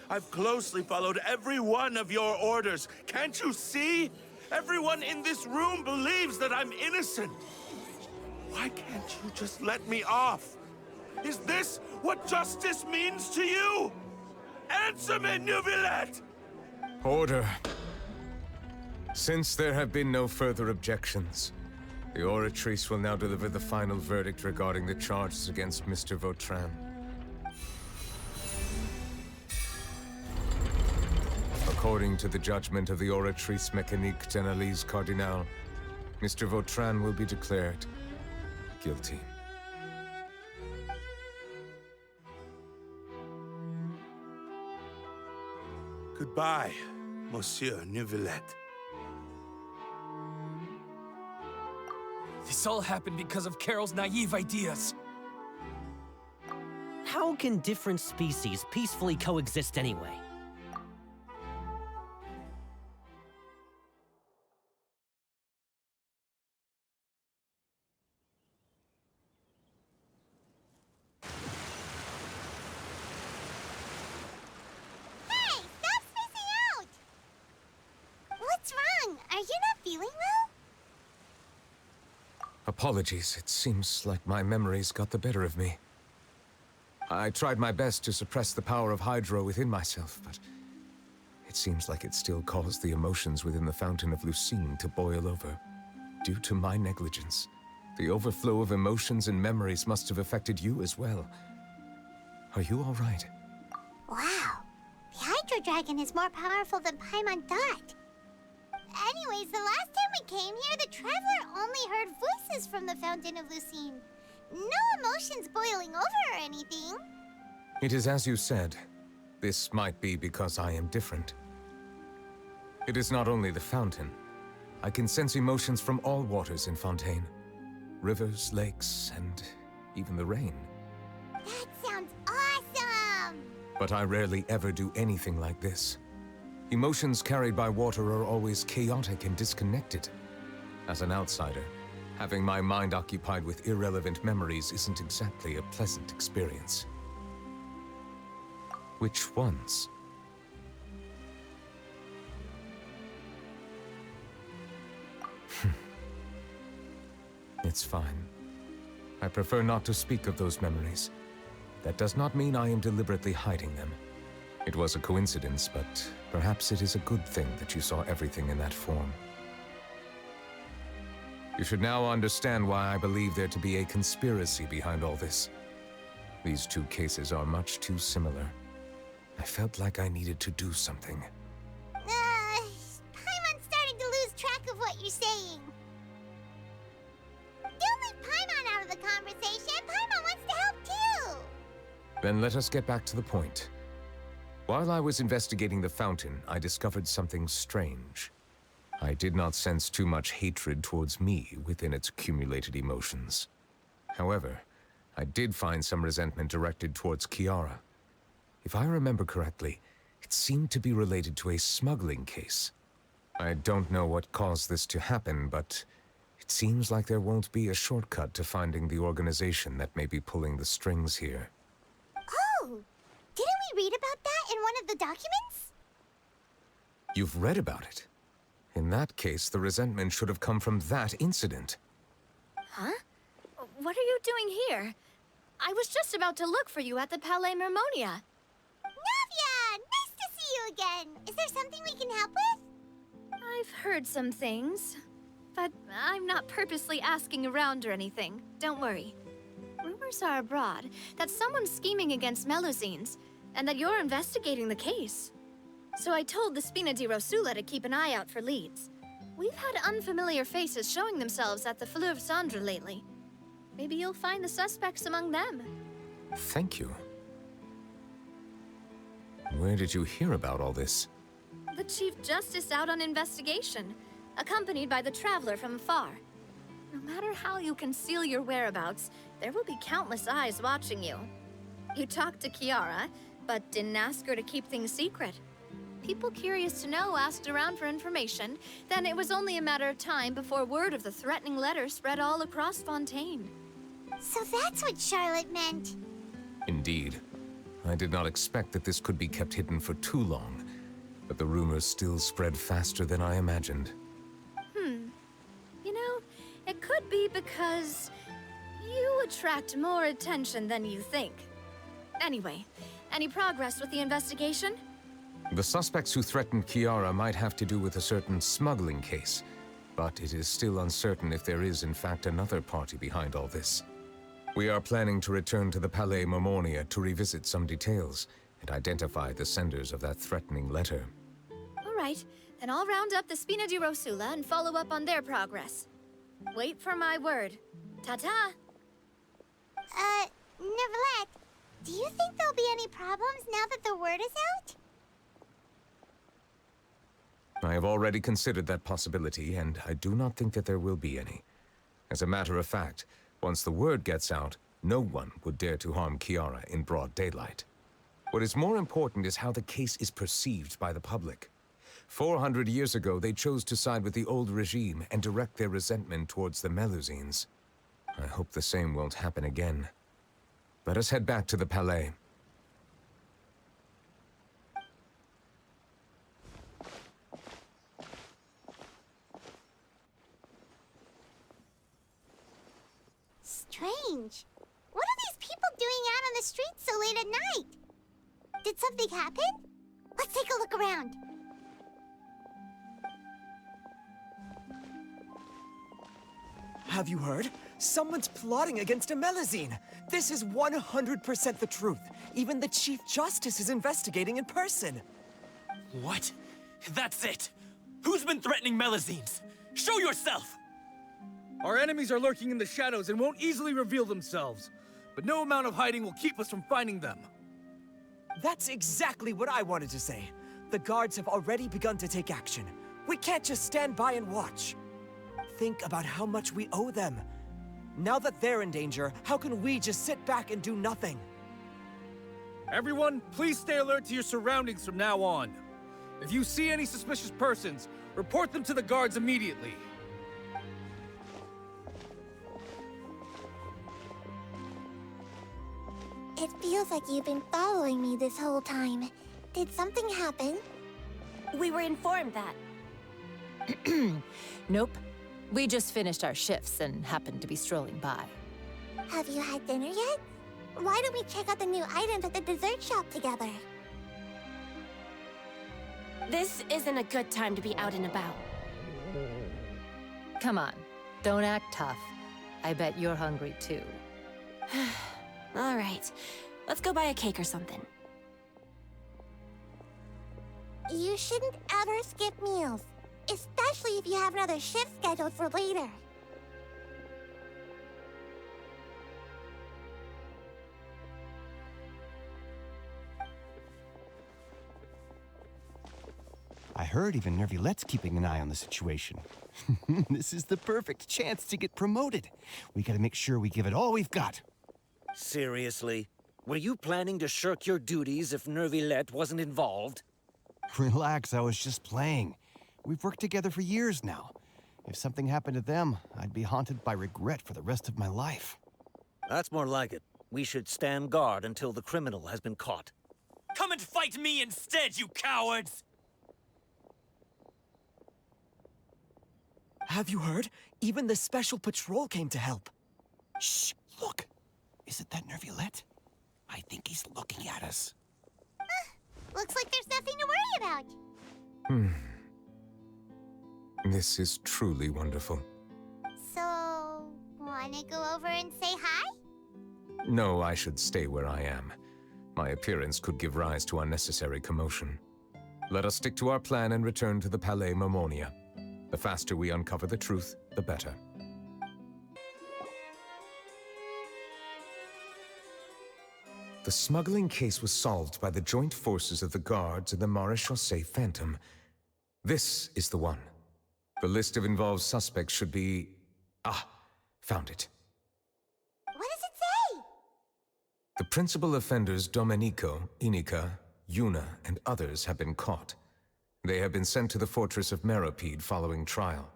I've closely followed every one of your orders. Can't you see? Everyone in this room believes that I'm innocent. Why can't you just let me off? Is this what justice means to you? Answer me, Neuvillette! Order. Since there have been no further objections, the Oratrice will now deliver the final verdict regarding the charges against Mr. Vautrin. According to the judgment of the Oratrice Mécanique d'Analyse Cardinal, Mr. Vautrin will be declared guilty. Goodbye, Monsieur Neuvillette. This all happened because of Carol's naive ideas. How can different species peacefully coexist anyway? Hey, stop spacing out! What's wrong? Are you not feeling well? Apologies, it seems like my memories got the better of me. I tried my best to suppress the power of Hydro within myself, but it seems like it still caused the emotions within the Fountain of Lucine to boil over. Due to my negligence, the overflow of emotions and memories must have affected you as well. Are you all right? Wow. The Hydro Dragon is more powerful than Paimon thought. Anyways, the last time we came here, the Traveler only heard voices from the Fountain of Lucine. No emotions boiling over or anything. It is as you said. This might be because I am different. It is not only the fountain. I can sense emotions from all waters in Fontaine. Rivers, lakes, and even the rain. That sounds awesome! But I rarely ever do anything like this. Emotions carried by water are always chaotic and disconnected. As an outsider, having my mind occupied with irrelevant memories isn't exactly a pleasant experience. Which ones? It's fine. I prefer not to speak of those memories. That does not mean I am deliberately hiding them. It was a coincidence, but perhaps it is a good thing that you saw everything in that form. You should now understand why I believe there to be a conspiracy behind all this. These two cases are much too similar. I felt like I needed to do something. Paimon's starting to lose track of what you're saying. Don't leave Paimon out of the conversation. Paimon wants to help too. Then let us get back to the point. While I was investigating the fountain, I discovered something strange. I did not sense too much hatred towards me within its accumulated emotions. However, I did find some resentment directed towards Kiara. If I remember correctly, it seemed to be related to a smuggling case. I don't know what caused this to happen, but it seems like there won't be a shortcut to finding the organization that may be pulling the strings here. Oh! Didn't we read about that in one of the documents? You've read about it? In that case, the resentment should have come from that incident. Huh? What are you doing here? I was just about to look for you at the Palais Mermonia. Navia! Nice to see you again! Is there something we can help with? I've heard some things, but I'm not purposely asking around or anything. Don't worry. Rumors are abroad that someone's scheming against Melusines, and that you're investigating the case. So I told the Spina di Rosula to keep an eye out for leads. We've had unfamiliar faces showing themselves at the Fleuve Cendre lately. Maybe you'll find the suspects among them. Thank you. Where did you hear about all this? The Chief Justice out on investigation, accompanied by the Traveler from afar. No matter how you conceal your whereabouts, there will be countless eyes watching you. You talked to Kiara, but didn't ask her to keep things secret. People curious to know asked around for information, then it was only a matter of time before word of the threatening letter spread all across Fontaine. So that's what Charlotte meant. Indeed. I did not expect that this could be kept hidden for too long, but the rumors still spread faster than I imagined. You know, it could be because you attract more attention than you think. Anyway, any progress with the investigation? The suspects who threatened Kiara might have to do with a certain smuggling case, but it is still uncertain if there is in fact another party behind all this. We are planning to return to the Palais Mermonia to revisit some details and identify the senders of that threatening letter. All right, then I'll round up the Spina di Rosula and follow up on their progress. Wait for my word. Ta-ta! Neverlet, do you think there'll be any problems now that the word is out? I have already considered that possibility, and I do not think that there will be any. As a matter of fact, once the word gets out, no one would dare to harm Kiara in broad daylight. What is more important is how the case is perceived by the public. 400 years ago, they chose to side with the old regime and direct their resentment towards the Melusines. I hope the same won't happen again. Let us head back to the Palais. Strange. What are these people doing out on the streets so late at night? Did something happen? Let's take a look around. Have you heard? Someone's plotting against a Melusine. This is 100% the truth. Even the Chief Justice is investigating in person. What? That's it! Who's been threatening Melusines? Show yourself! Our enemies are lurking in the shadows and won't easily reveal themselves. But no amount of hiding will keep us from finding them. That's exactly what I wanted to say. The guards have already begun to take action. We can't just stand by and watch. Think about how much we owe them. Now that they're in danger, how can we just sit back and do nothing? Everyone, please stay alert to your surroundings from now on. If you see any suspicious persons, report them to the guards immediately. It feels like you've been following me this whole time. Did something happen? We were informed that. Nope. We just finished our shifts and happened to be strolling by. Have you had dinner yet? Why don't we check out the new items at the dessert shop together? This isn't a good time to be out and about. Come on, don't act tough. I bet you're hungry too. All right, let's go buy a cake or something. You shouldn't ever skip meals, especially if you have another shift scheduled for later. I heard even Nervilette's keeping an eye on the situation. This is the perfect chance to get promoted. We gotta make sure we give it all we've got. Seriously? Were you planning to shirk your duties if Nervilette wasn't involved? Relax, I was just playing. We've worked together for years now. If something happened to them, I'd be haunted by regret for the rest of my life. That's more like it. We should stand guard until the criminal has been caught. Come and fight me instead, you cowards! Have you heard? Even the Special Patrol came to help. Shh, look. Is it that Nervilette? I think he's looking at us. Looks like there's nothing to worry about. This is truly wonderful. So, wanna go over and say hi? No, I should stay where I am. My appearance could give rise to unnecessary commotion. Let us stick to our plan and return to the Palais Mermonia. The faster we uncover the truth, the better. The smuggling case was solved by the joint forces of the guards and the Maréchaussée Phantom. This is the one. The list of involved suspects should be... Ah, found it. What does it say? The principal offenders Domenico, Inika, Yuna, and others have been caught. They have been sent to the fortress of Meropide following trial.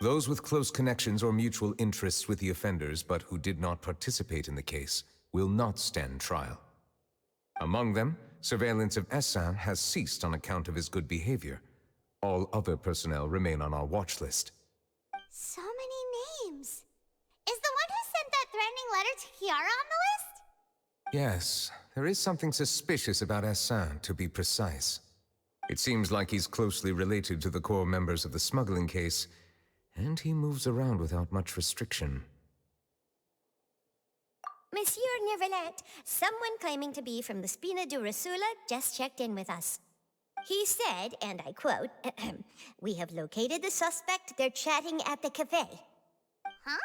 Those with close connections or mutual interests with the offenders but who did not participate in the case will not stand trial. Among them, surveillance of Essin has ceased on account of his good behavior. All other personnel remain on our watch list. So many names. Is the one who sent that threatening letter to Kiara on the list? Yes, there is something suspicious about Essin, to be precise. It seems like he's closely related to the core members of the smuggling case, and he moves around without much restriction. Monsieur Neuvillette, someone claiming to be from the Spina di Rosula just checked in with us. He said, and I quote, "We have located the suspect. They're chatting at the cafe." Huh?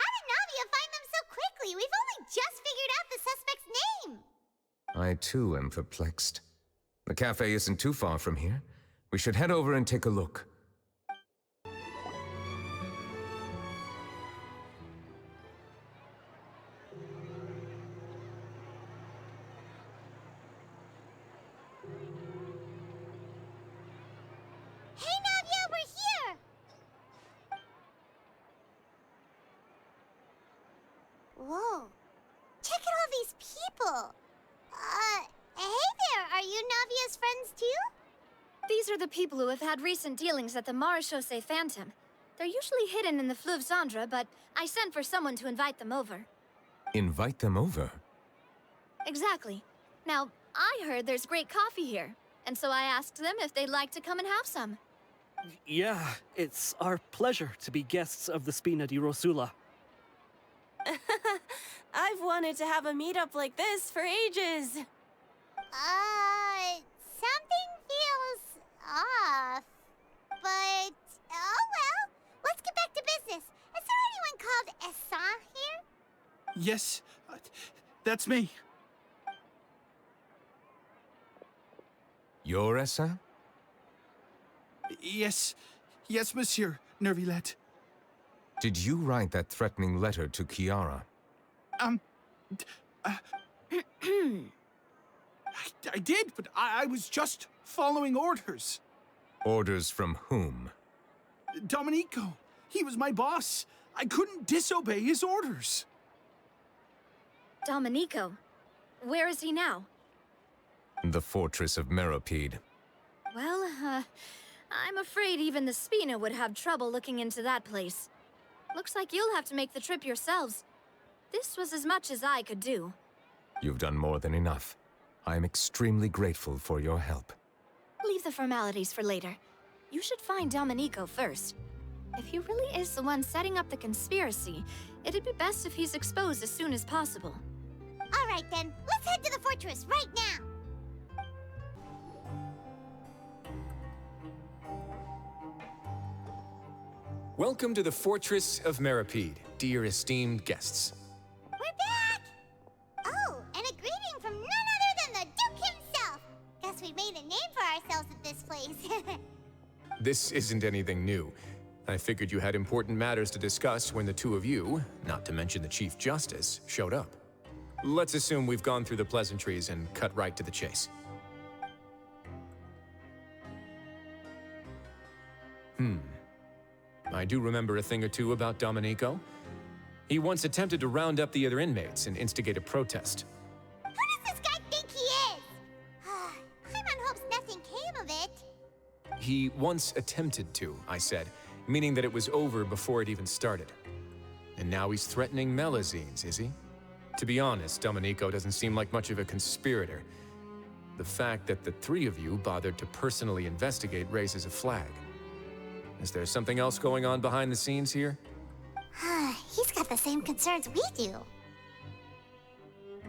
How did Navia find them so quickly? We've only just figured out the suspect's name. I too am perplexed. The cafe isn't too far from here. We should head over and take a look. Hey, Navia, we're here! Whoa. Check out all these people. Hey there, are you Navia's friends too? These are the people who have had recent dealings at the Maréchaussée Phantom. They're usually hidden in the Fleuve Cendre, but I sent for someone to invite them over. Invite them over? Exactly. Now, I heard there's great coffee here, and so I asked them if they'd like to come and have some. Yeah, it's our pleasure to be guests of the Spina di Rosula. I've wanted to have a meetup like this for ages. Something feels off. But, oh well. Let's get back to business. Is there anyone called Essin here? Yes, that's me. You're Essin? Yes, Monsieur Neuvillette. Did you write that threatening letter to Kiara? I did, but I was just following orders. Orders from whom? Domenico, he was my boss. I couldn't disobey his orders. Domenico? Where is he now? The fortress of Meropide. Well, I'm afraid even the Spina would have trouble looking into that place. Looks like you'll have to make the trip yourselves. This was as much as I could do. You've done more than enough. I am extremely grateful for your help. Leave the formalities for later. You should find Domenico first. If he really is the one setting up the conspiracy, it'd be best if he's exposed as soon as possible. All right then, let's head to the fortress right now. Welcome to the Fortress of Meropide, dear esteemed guests. We're back! Oh, and a greeting from none other than the Duke himself. Guess we made a name for ourselves at this place. This isn't anything new. I figured you had important matters to discuss when the two of you, not to mention the Chief Justice, showed up. Let's assume we've gone through the pleasantries and cut right to the chase. I do remember a thing or two about Domenico. He once attempted to round up the other inmates and instigate a protest. Who does this guy think he is? Paimon hopes nothing came of it. He once attempted to, I said, meaning that it was over before it even started. And now he's threatening Melazines, is he? To be honest, Domenico doesn't seem like much of a conspirator. The fact that the three of you bothered to personally investigate raises a flag. Is there something else going on behind the scenes here? He's got the same concerns we do.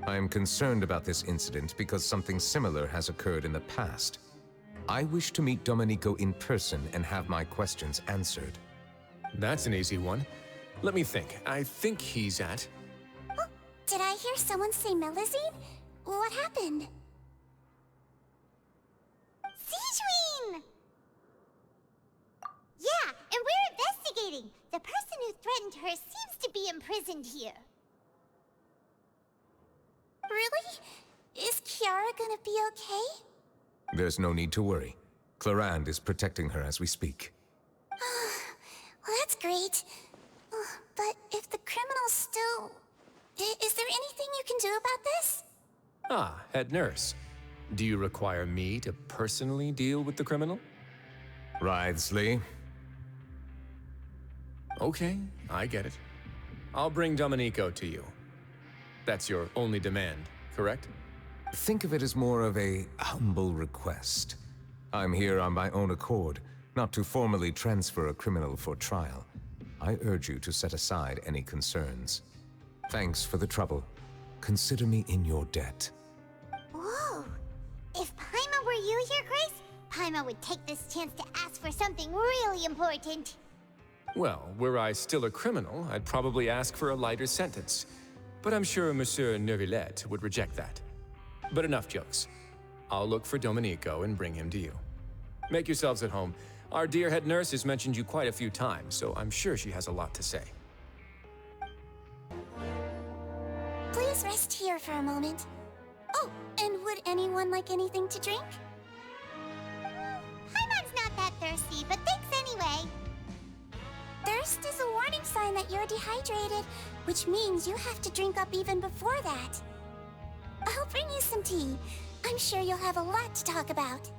I am concerned about this incident because something similar has occurred in the past. I wish to meet Domenico in person and have my questions answered. That's an easy one. Let me think. I think he's at... Oh, did I hear someone say Melazine? What happened? Sijuin! Yeah, and we're investigating. The person who threatened her seems to be imprisoned here. Really? Is Kiara gonna be okay? There's no need to worry. Clarande is protecting her as we speak. Well, that's great. But if the criminal's still... Is there anything you can do about this? Ah, head nurse. Do you require me to personally deal with the criminal? Wriothesley. Okay, I get it. I'll bring Domenico to you. That's your only demand, correct? Think of it as more of a humble request. I'm here on my own accord, not to formally transfer a criminal for trial. I urge you to set aside any concerns. Thanks for the trouble. Consider me in your debt. Whoa! If Paimon were you here, Grace, Paimon would take this chance to ask for something really important. Well, were I still a criminal, I'd probably ask for a lighter sentence. But I'm sure Monsieur Neuvillette would reject that. But enough jokes. I'll look for Domenico and bring him to you. Make yourselves at home. Our dear head nurse has mentioned you quite a few times, so I'm sure she has a lot to say. Please rest here for a moment. Oh, and would anyone like anything to drink? Paimon's not that thirsty, but thanks anyway. Thirst is a warning sign that you're dehydrated, which means you have to drink up even before that. I'll bring you some tea. I'm sure you'll have a lot to talk about.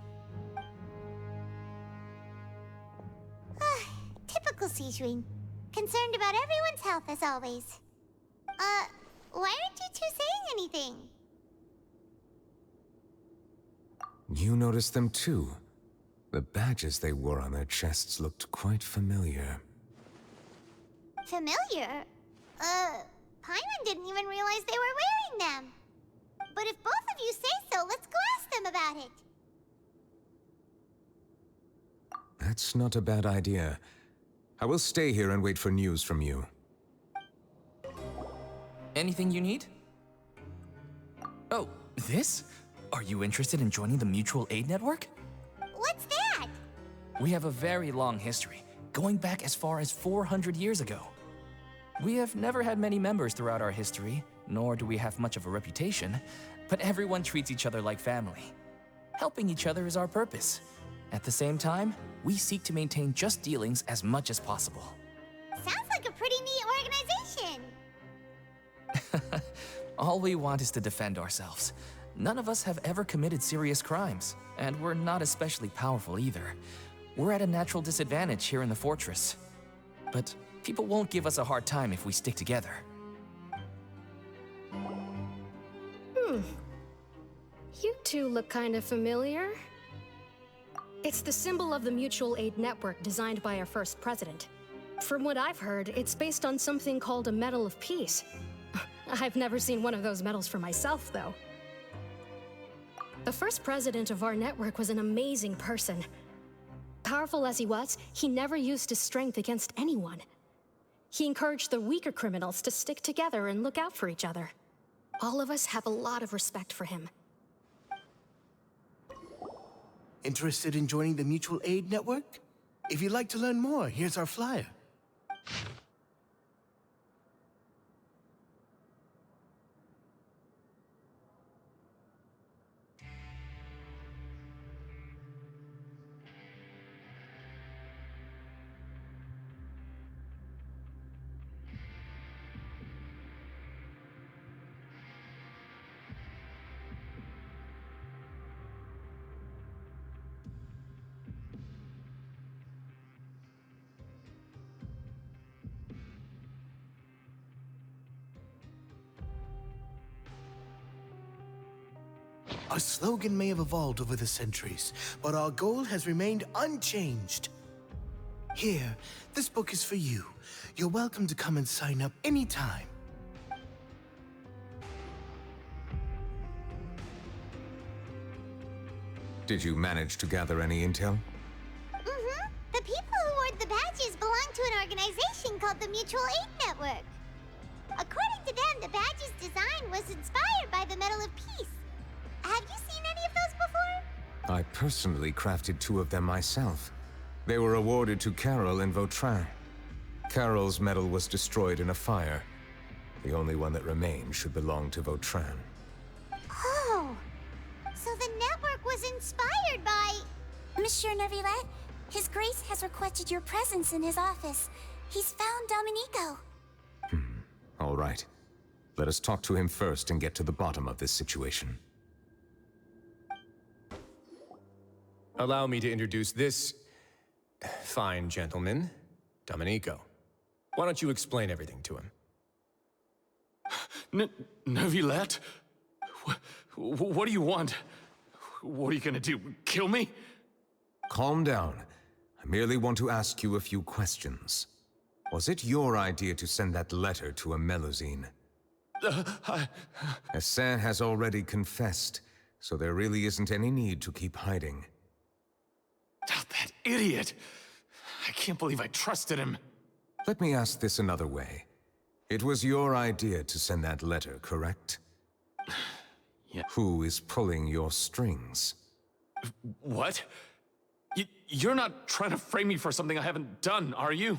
Typical Sijuin. Concerned about everyone's health as always. Why aren't you two saying anything? You noticed them too. The badges they wore on their chests looked quite familiar. Familiar? Paimon didn't even realize they were wearing them. But if both of you say so, let's go ask them about it. That's not a bad idea. I will stay here and wait for news from you. Anything you need? Oh, this? Are you interested in joining the Mutual Aid Network? What's that? We have a very long history, going back as far as 400 years ago. We have never had many members throughout our history, nor do we have much of a reputation, but everyone treats each other like family. Helping each other is our purpose. At the same time, we seek to maintain just dealings as much as possible. Sounds like a pretty neat organization. All we want is to defend ourselves. None of us have ever committed serious crimes, and we're not especially powerful either. We're at a natural disadvantage here in the fortress. But people won't give us a hard time if we stick together. You two look kind of familiar. It's the symbol of the Mutual Aid Network designed by our first president. From what I've heard, it's based on something called a Medal of Peace. I've never seen one of those medals for myself, though. The first president of our network was an amazing person. Powerful as he was, he never used his strength against anyone. He encouraged the weaker criminals to stick together and look out for each other. All of us have a lot of respect for him. Interested in joining the Mutual Aid Network? If you'd like to learn more, here's our flyer. Our slogan may have evolved over the centuries, but our goal has remained unchanged. Here, this book is for you. You're welcome to come and sign up anytime. Did you manage to gather any intel? Mm-hmm. The people who wore the badges belong to an organization called the Mutual Aid Network. According to them, the badge's design was inspired by the Medal of Peace. Have you seen any of those before? I personally crafted 2 of them myself. They were awarded to Carol and Vautrin. Carol's medal was destroyed in a fire. The only one that remained should belong to Vautrin. Oh, so the network was inspired by... Monsieur Neuvillette, His Grace has requested your presence in his office. He's found Domenico. All right. Let us talk to him first and get to the bottom of this situation. Allow me to introduce this fine gentleman, Domenico. Why don't you explain everything to him? Neuvillette? What do you want? What are you gonna do? Kill me? Calm down. I merely want to ask you a few questions. Was it your idea to send that letter to a Melusine? Essin has already confessed, so there really isn't any need to keep hiding. Oh, that idiot! I can't believe I trusted him. Let me ask this another way. It was your idea to send that letter, correct? Yeah. Who is pulling your strings? What? You're not trying to frame me for something I haven't done, are you?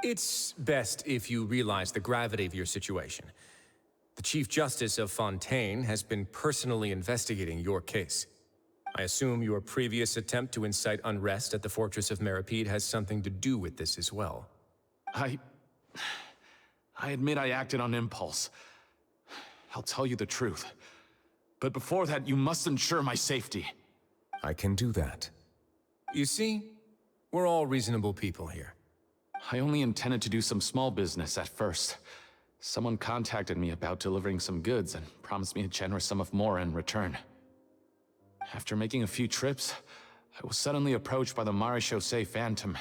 It's best if you realize the gravity of your situation. The Chief Justice of Fontaine has been personally investigating your case. I assume your previous attempt to incite unrest at the Fortress of Meripede has something to do with this as well. I admit I acted on impulse. I'll tell you the truth. But before that, you must ensure my safety. I can do that. You see, we're all reasonable people here. I only intended to do some small business at first. Someone contacted me about delivering some goods and promised me a generous sum of more in return. After making a few trips, I was suddenly approached by the Marechaussee Phantom.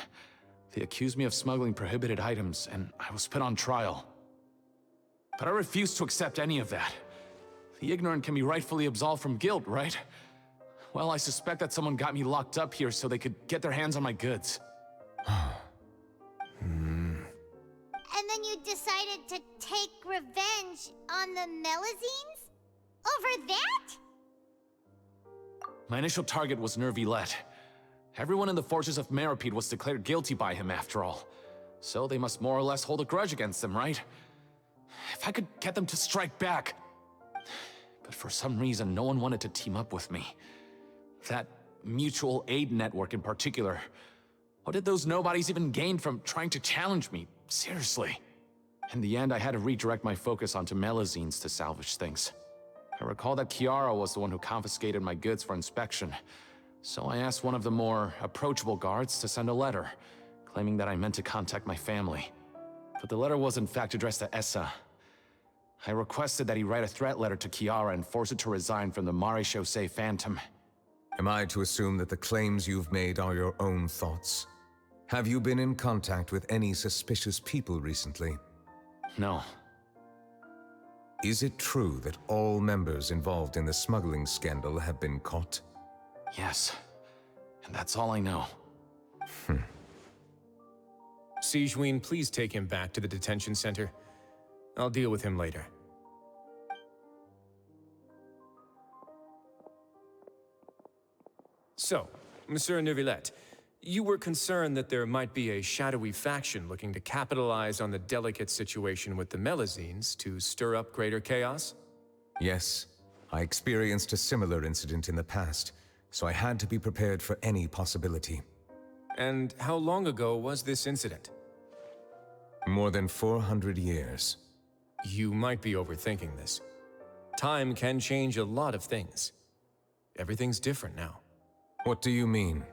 They accused me of smuggling prohibited items, and I was put on trial. But I refused to accept any of that. The ignorant can be rightfully absolved from guilt, right? Well, I suspect that someone got me locked up here so they could get their hands on my goods. And then you decided to take revenge on the Melusines? Over that? My initial target was Neuvillette. Everyone in the Fortress of Meripede was declared guilty by him after all. So they must more or less hold a grudge against him, right? If I could get them to strike back. But for some reason, no one wanted to team up with me. That mutual aid network in particular. What did those nobodies even gain from trying to challenge me? Seriously. In the end, I had to redirect my focus onto Melusines to salvage things. I recall that Chiara was the one who confiscated my goods for inspection, so I asked one of the more approachable guards to send a letter, claiming that I meant to contact my family. But the letter was in fact addressed to Essa. I requested that he write a threat letter to Chiara and force it to resign from the Marechaussee Phantom. Am I to assume that the claims you've made are your own thoughts? Have you been in contact with any suspicious people recently? No. Is it true that all members involved in the smuggling scandal have been caught? Yes. And that's all I know. Sigewinne, please take him back to the detention center. I'll deal with him later. So, Monsieur Neuvillette, you were concerned that there might be a shadowy faction looking to capitalize on the delicate situation with the Melusines to stir up greater chaos? Yes. I experienced a similar incident in the past, so I had to be prepared for any possibility. And how long ago was this incident? More than 400 years. You might be overthinking this. Time can change a lot of things. Everything's different now. What do you mean?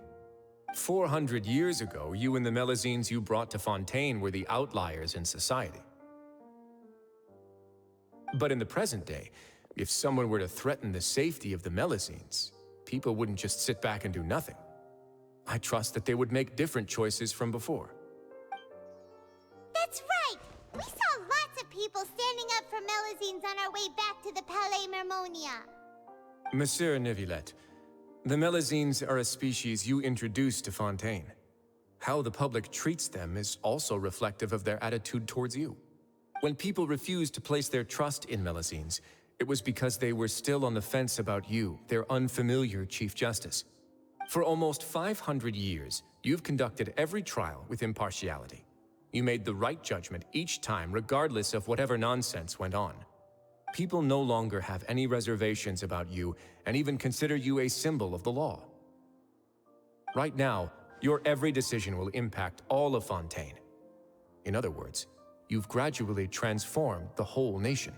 400 years ago, you and the Melusines you brought to Fontaine were the outliers in society. But in the present day, if someone were to threaten the safety of the Melusines, people wouldn't just sit back and do nothing. I trust that they would make different choices from before. That's right! We saw lots of people standing up for Melazines on our way back to the Palais Mermonia. Monsieur Neuvillette, the Melazines are a species you introduced to Fontaine. How the public treats them is also reflective of their attitude towards you. When people refused to place their trust in Melazines, it was because they were still on the fence about you, their unfamiliar Chief Justice. For almost 500 years, you've conducted every trial with impartiality. You made the right judgment each time, regardless of whatever nonsense went on. People no longer have any reservations about you and even consider you a symbol of the law. Right now, your every decision will impact all of Fontaine. In other words, you've gradually transformed the whole nation.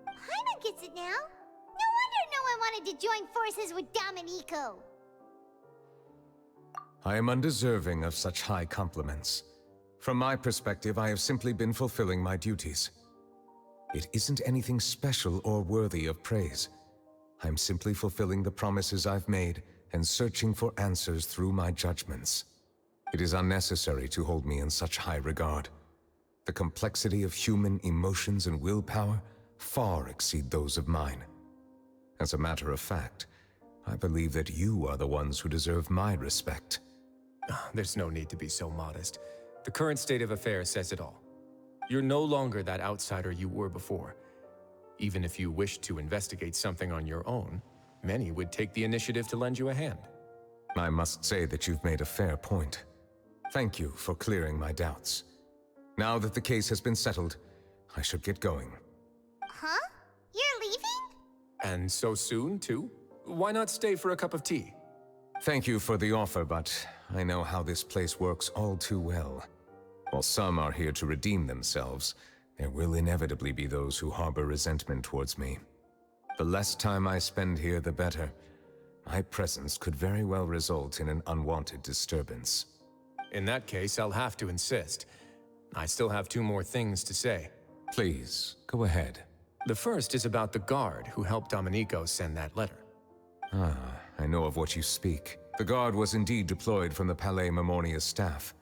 Paimon gets it now. No wonder no one wanted to join forces with Domenico. I am undeserving of such high compliments. From my perspective, I have simply been fulfilling my duties. It isn't anything special or worthy of praise. I'm simply fulfilling the promises I've made and searching for answers through my judgments. It is unnecessary to hold me in such high regard. The complexity of human emotions and willpower far exceed those of mine. As a matter of fact, I believe that you are the ones who deserve my respect. There's no need to be so modest. The current state of affairs says it all. You're no longer that outsider you were before. Even if you wished to investigate something on your own, many would take the initiative to lend you a hand. I must say that you've made a fair point. Thank you for clearing my doubts. Now that the case has been settled, I should get going. Huh? You're leaving? And so soon, too? Why not stay for a cup of tea? Thank you for the offer, but I know how this place works all too well. While some are here to redeem themselves, there will inevitably be those who harbor resentment towards me. The less time I spend here, the better. My presence could very well result in an unwanted disturbance. In that case, I'll have to insist. I still have 2 more things to say. Please, go ahead. The first is about the guard who helped Domenico send that letter. Ah, I know of what you speak. The guard was indeed deployed from the Palais Mermonia's staff.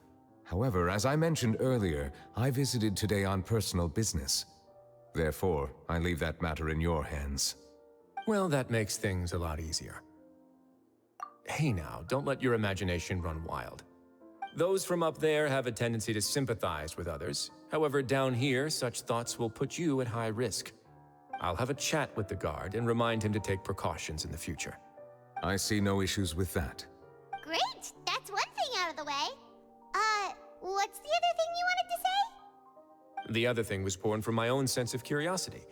However, as I mentioned earlier, I visited today on personal business. Therefore, I leave that matter in your hands. Well, that makes things a lot easier. Hey now, don't let your imagination run wild. Those from up there have a tendency to sympathize with others. However, down here, such thoughts will put you at high risk. I'll have a chat with the guard and remind him to take precautions in the future. I see no issues with that. Great! That's one thing out of the way. What's the other thing you wanted to say? The other thing was born from my own sense of curiosity.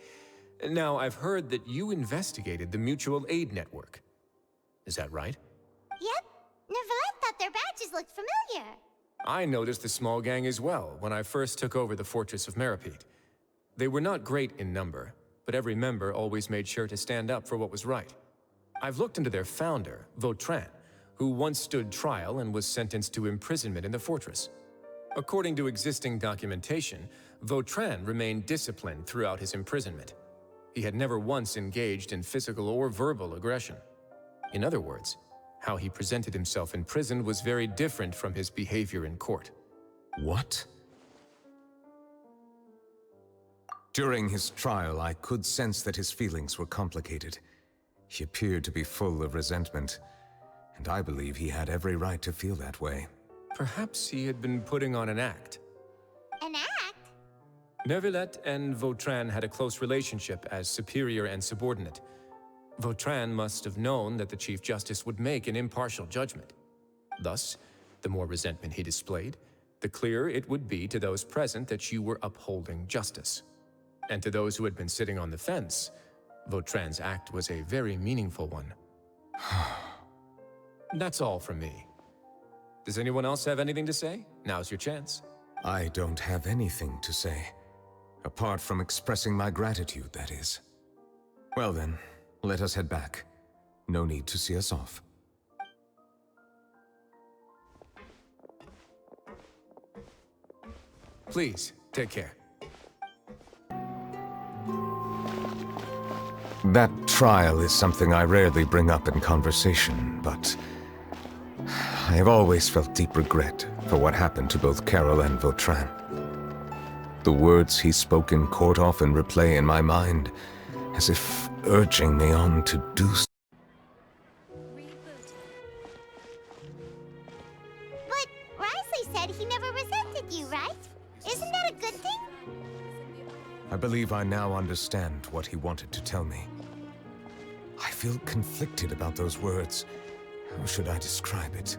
Now, I've heard that you investigated the mutual aid network. Is that right? Yep. Neuvillette thought their badges looked familiar. I noticed the small gang as well when I first took over the Fortress of Meripede. They were not great in number, but every member always made sure to stand up for what was right. I've looked into their founder, Vautrin, who once stood trial and was sentenced to imprisonment in the fortress. According to existing documentation, Vautrin remained disciplined throughout his imprisonment. He had never once engaged in physical or verbal aggression. In other words, how he presented himself in prison was very different from his behavior in court. What? During his trial, I could sense that his feelings were complicated. He appeared to be full of resentment, and I believe he had every right to feel that way. Perhaps he had been putting on an act. An act? Neuvillette and Vautrin had a close relationship as superior and subordinate. Vautrin must have known that the Chief Justice would make an impartial judgment. Thus, the more resentment he displayed, the clearer it would be to those present that you were upholding justice. And to those who had been sitting on the fence, Vautrin's act was a very meaningful one. That's all from me. Does anyone else have anything to say? Now's your chance. I don't have anything to say. Apart from expressing my gratitude, that is. Well then, let us head back. No need to see us off. Please, take care. That trial is something I rarely bring up in conversation, but I have always felt deep regret for what happened to both Carol and Vautrin. The words he spoke in court often replay in my mind, as if urging me on to do so. But Risley said he never resented you, right? Isn't that a good thing? I believe I now understand what he wanted to tell me. I feel conflicted about those words. How should I describe it?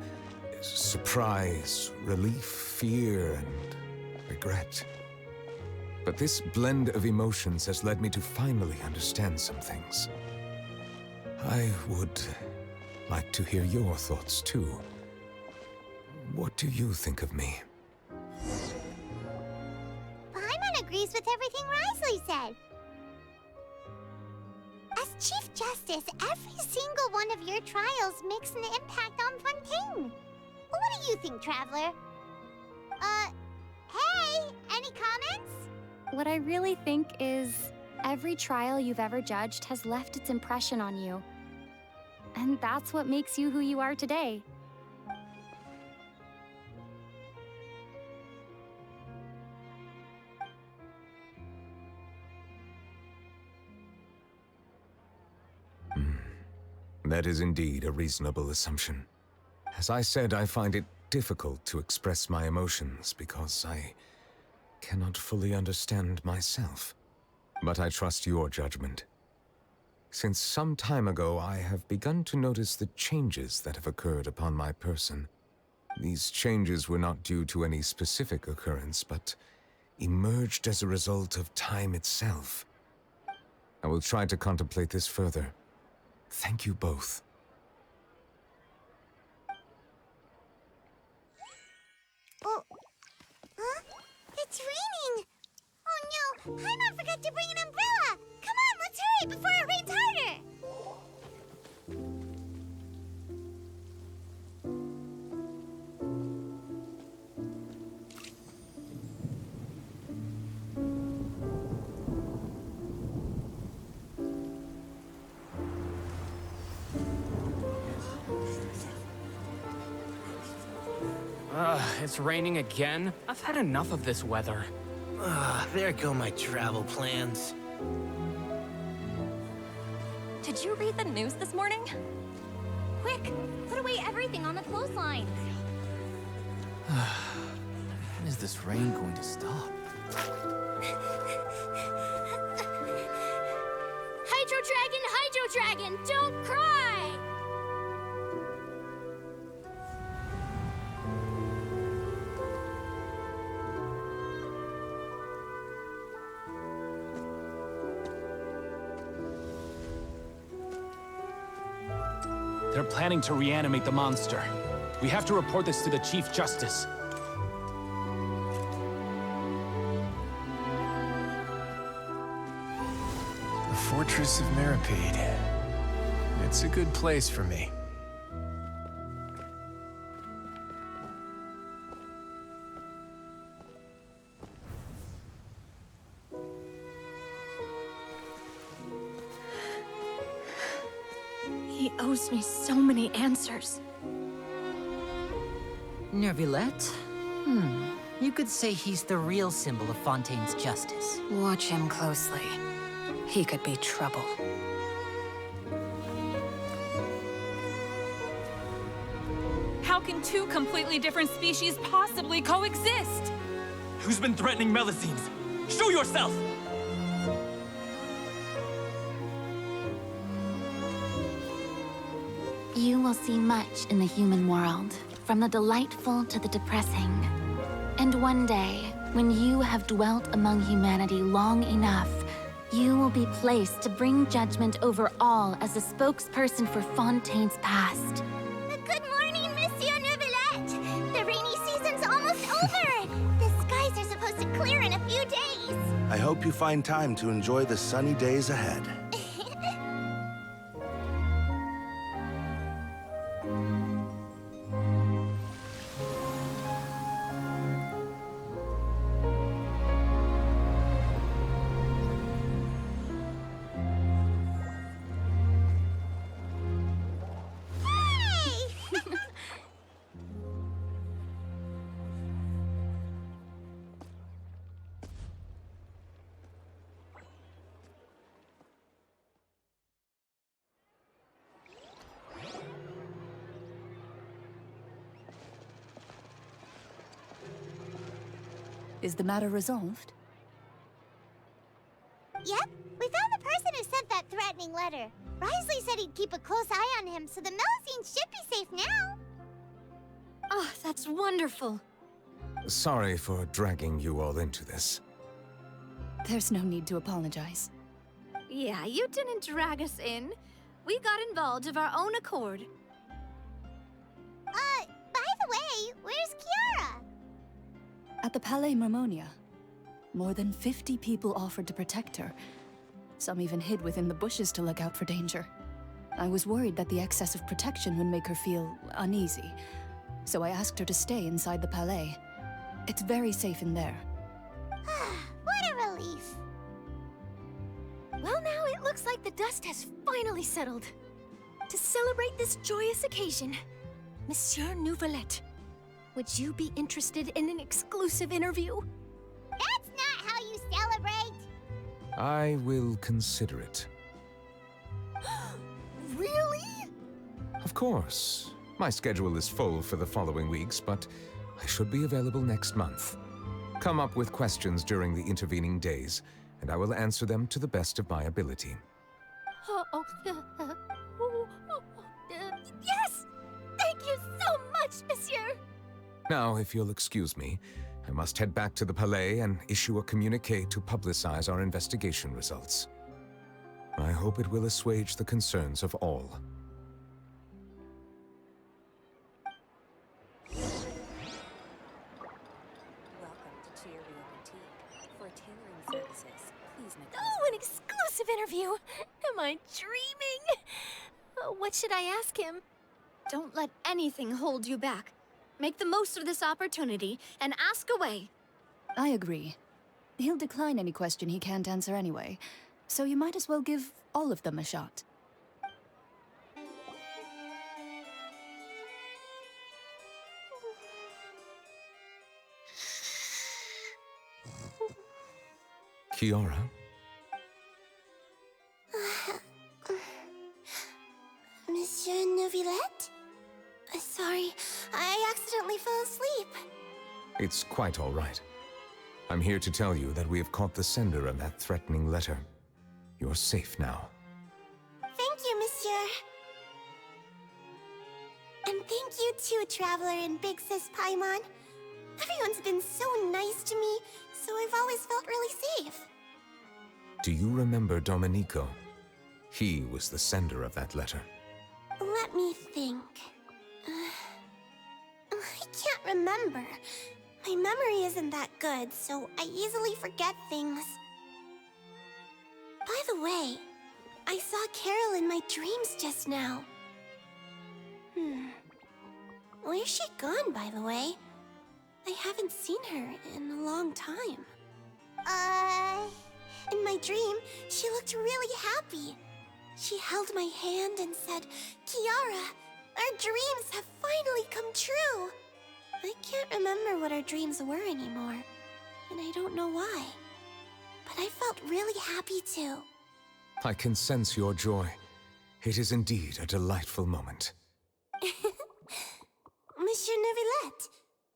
Surprise, relief, fear, and regret. But this blend of emotions has led me to finally understand some things. I would like to hear your thoughts, too. What do you think of me? Paimon agrees with everything Risley said. As Chief Justice, every single one of your trials makes an impact on Fontaine. What do you think, Traveler? Hey, any comments? What I really think is, every trial you've ever judged has left its impression on you. And that's what makes you who you are today. That is indeed a reasonable assumption. As I said, I find it difficult to express my emotions because I cannot fully understand myself. But I trust your judgment. Since some time ago, I have begun to notice the changes that have occurred upon my person. These changes were not due to any specific occurrence, but emerged as a result of time itself. I will try to contemplate this further. Thank you both. Oh, huh? It's raining! Oh no, Paimon forgot to bring an umbrella! Come on, let's hurry before it rains harder! It's raining again? I've had enough of this weather. There go my travel plans. Did you read the news this morning? Quick, put away everything on the clothesline. When is this rain going to stop? Hydro Dragon, don't cry! They're planning to reanimate the monster. We have to report this to the Chief Justice. The Fortress of Meropide. It's a good place for me. He owes me so many answers. Nervillette? You could say he's the real symbol of Fontaine's justice. Watch him closely. He could be trouble. How can two completely different species possibly coexist? Who's been threatening Melusines? Show yourself! You will see much in the human world, from the delightful to the depressing. And one day, when you have dwelt among humanity long enough, you will be placed to bring judgment over all as a spokesperson for Fontaine's past. Good morning, Monsieur Neuvillette! The rainy season's almost over! The skies are supposed to clear in a few days! I hope you find time to enjoy the sunny days ahead. Is the matter resolved? Yep, we found the person who sent that threatening letter. Risley said he'd keep a close eye on him, so the Melusines should be safe now. Oh, that's wonderful. Sorry for dragging you all into this. There's no need to apologize. Yeah, you didn't drag us in. We got involved of our own accord. By the way, where's Kiara? At the Palais Mermonia, more than 50 people offered to protect her. Some even hid within the bushes to look out for danger. I was worried that the excess of protection would make her feel uneasy, so I asked her to stay inside the Palais. It's very safe in there. What a relief. Well, now it looks like the dust has finally settled. To celebrate this joyous occasion, Monsieur Nouvelette, would you be interested in an exclusive interview? That's not how you celebrate. I will consider it. Really? Of course. My schedule is full for the following weeks, but I should be available next month. Come up with questions during the intervening days, and I will answer them to the best of my ability. Yes! Thank you so much, Monsieur! Now, if you'll excuse me, I must head back to the Palais and issue a communique to publicize our investigation results. I hope it will assuage the concerns of all. Oh, an exclusive interview! Am I dreaming? What should I ask him? Don't let anything hold you back. Make the most of this opportunity and ask away. I agree. He'll decline any question he can't answer anyway, so you might as well give all of them a shot. Kiara? Monsieur Nouvelette? Sorry, I accidentally fell asleep. It's quite all right. I'm here to tell you that we have caught the sender of that threatening letter. You're safe now. Thank you, Monsieur. And thank you too, Traveler and Big Sis Paimon. Everyone's been so nice to me, so I've always felt really safe. Do you remember Domenico? He was the sender of that letter. Let me think. I can't remember. My memory isn't that good, so I easily forget things. By the way, I saw Carol in my dreams just now. Where's she gone, by the way? I haven't seen her in a long time. In my dream, she looked really happy. She held my hand and said, "Kiara, our dreams have finally come true." I can't remember what our dreams were anymore, and I don't know why. But I felt really happy too. I can sense your joy. It is indeed a delightful moment. Monsieur Nouvelette,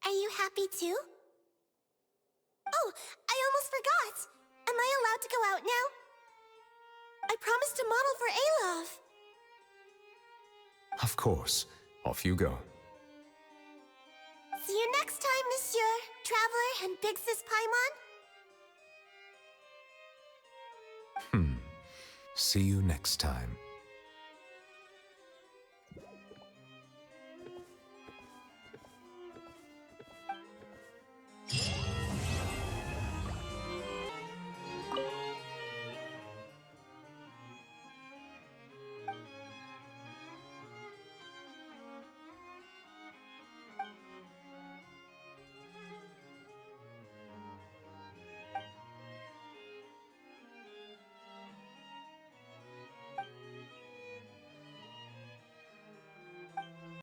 are you happy too? Oh, I almost forgot! Am I allowed to go out now? I promised to model for Alov. Of course. Off you go. See you next time, Monsieur, Traveler, and Big Sis Paimon. See you next time.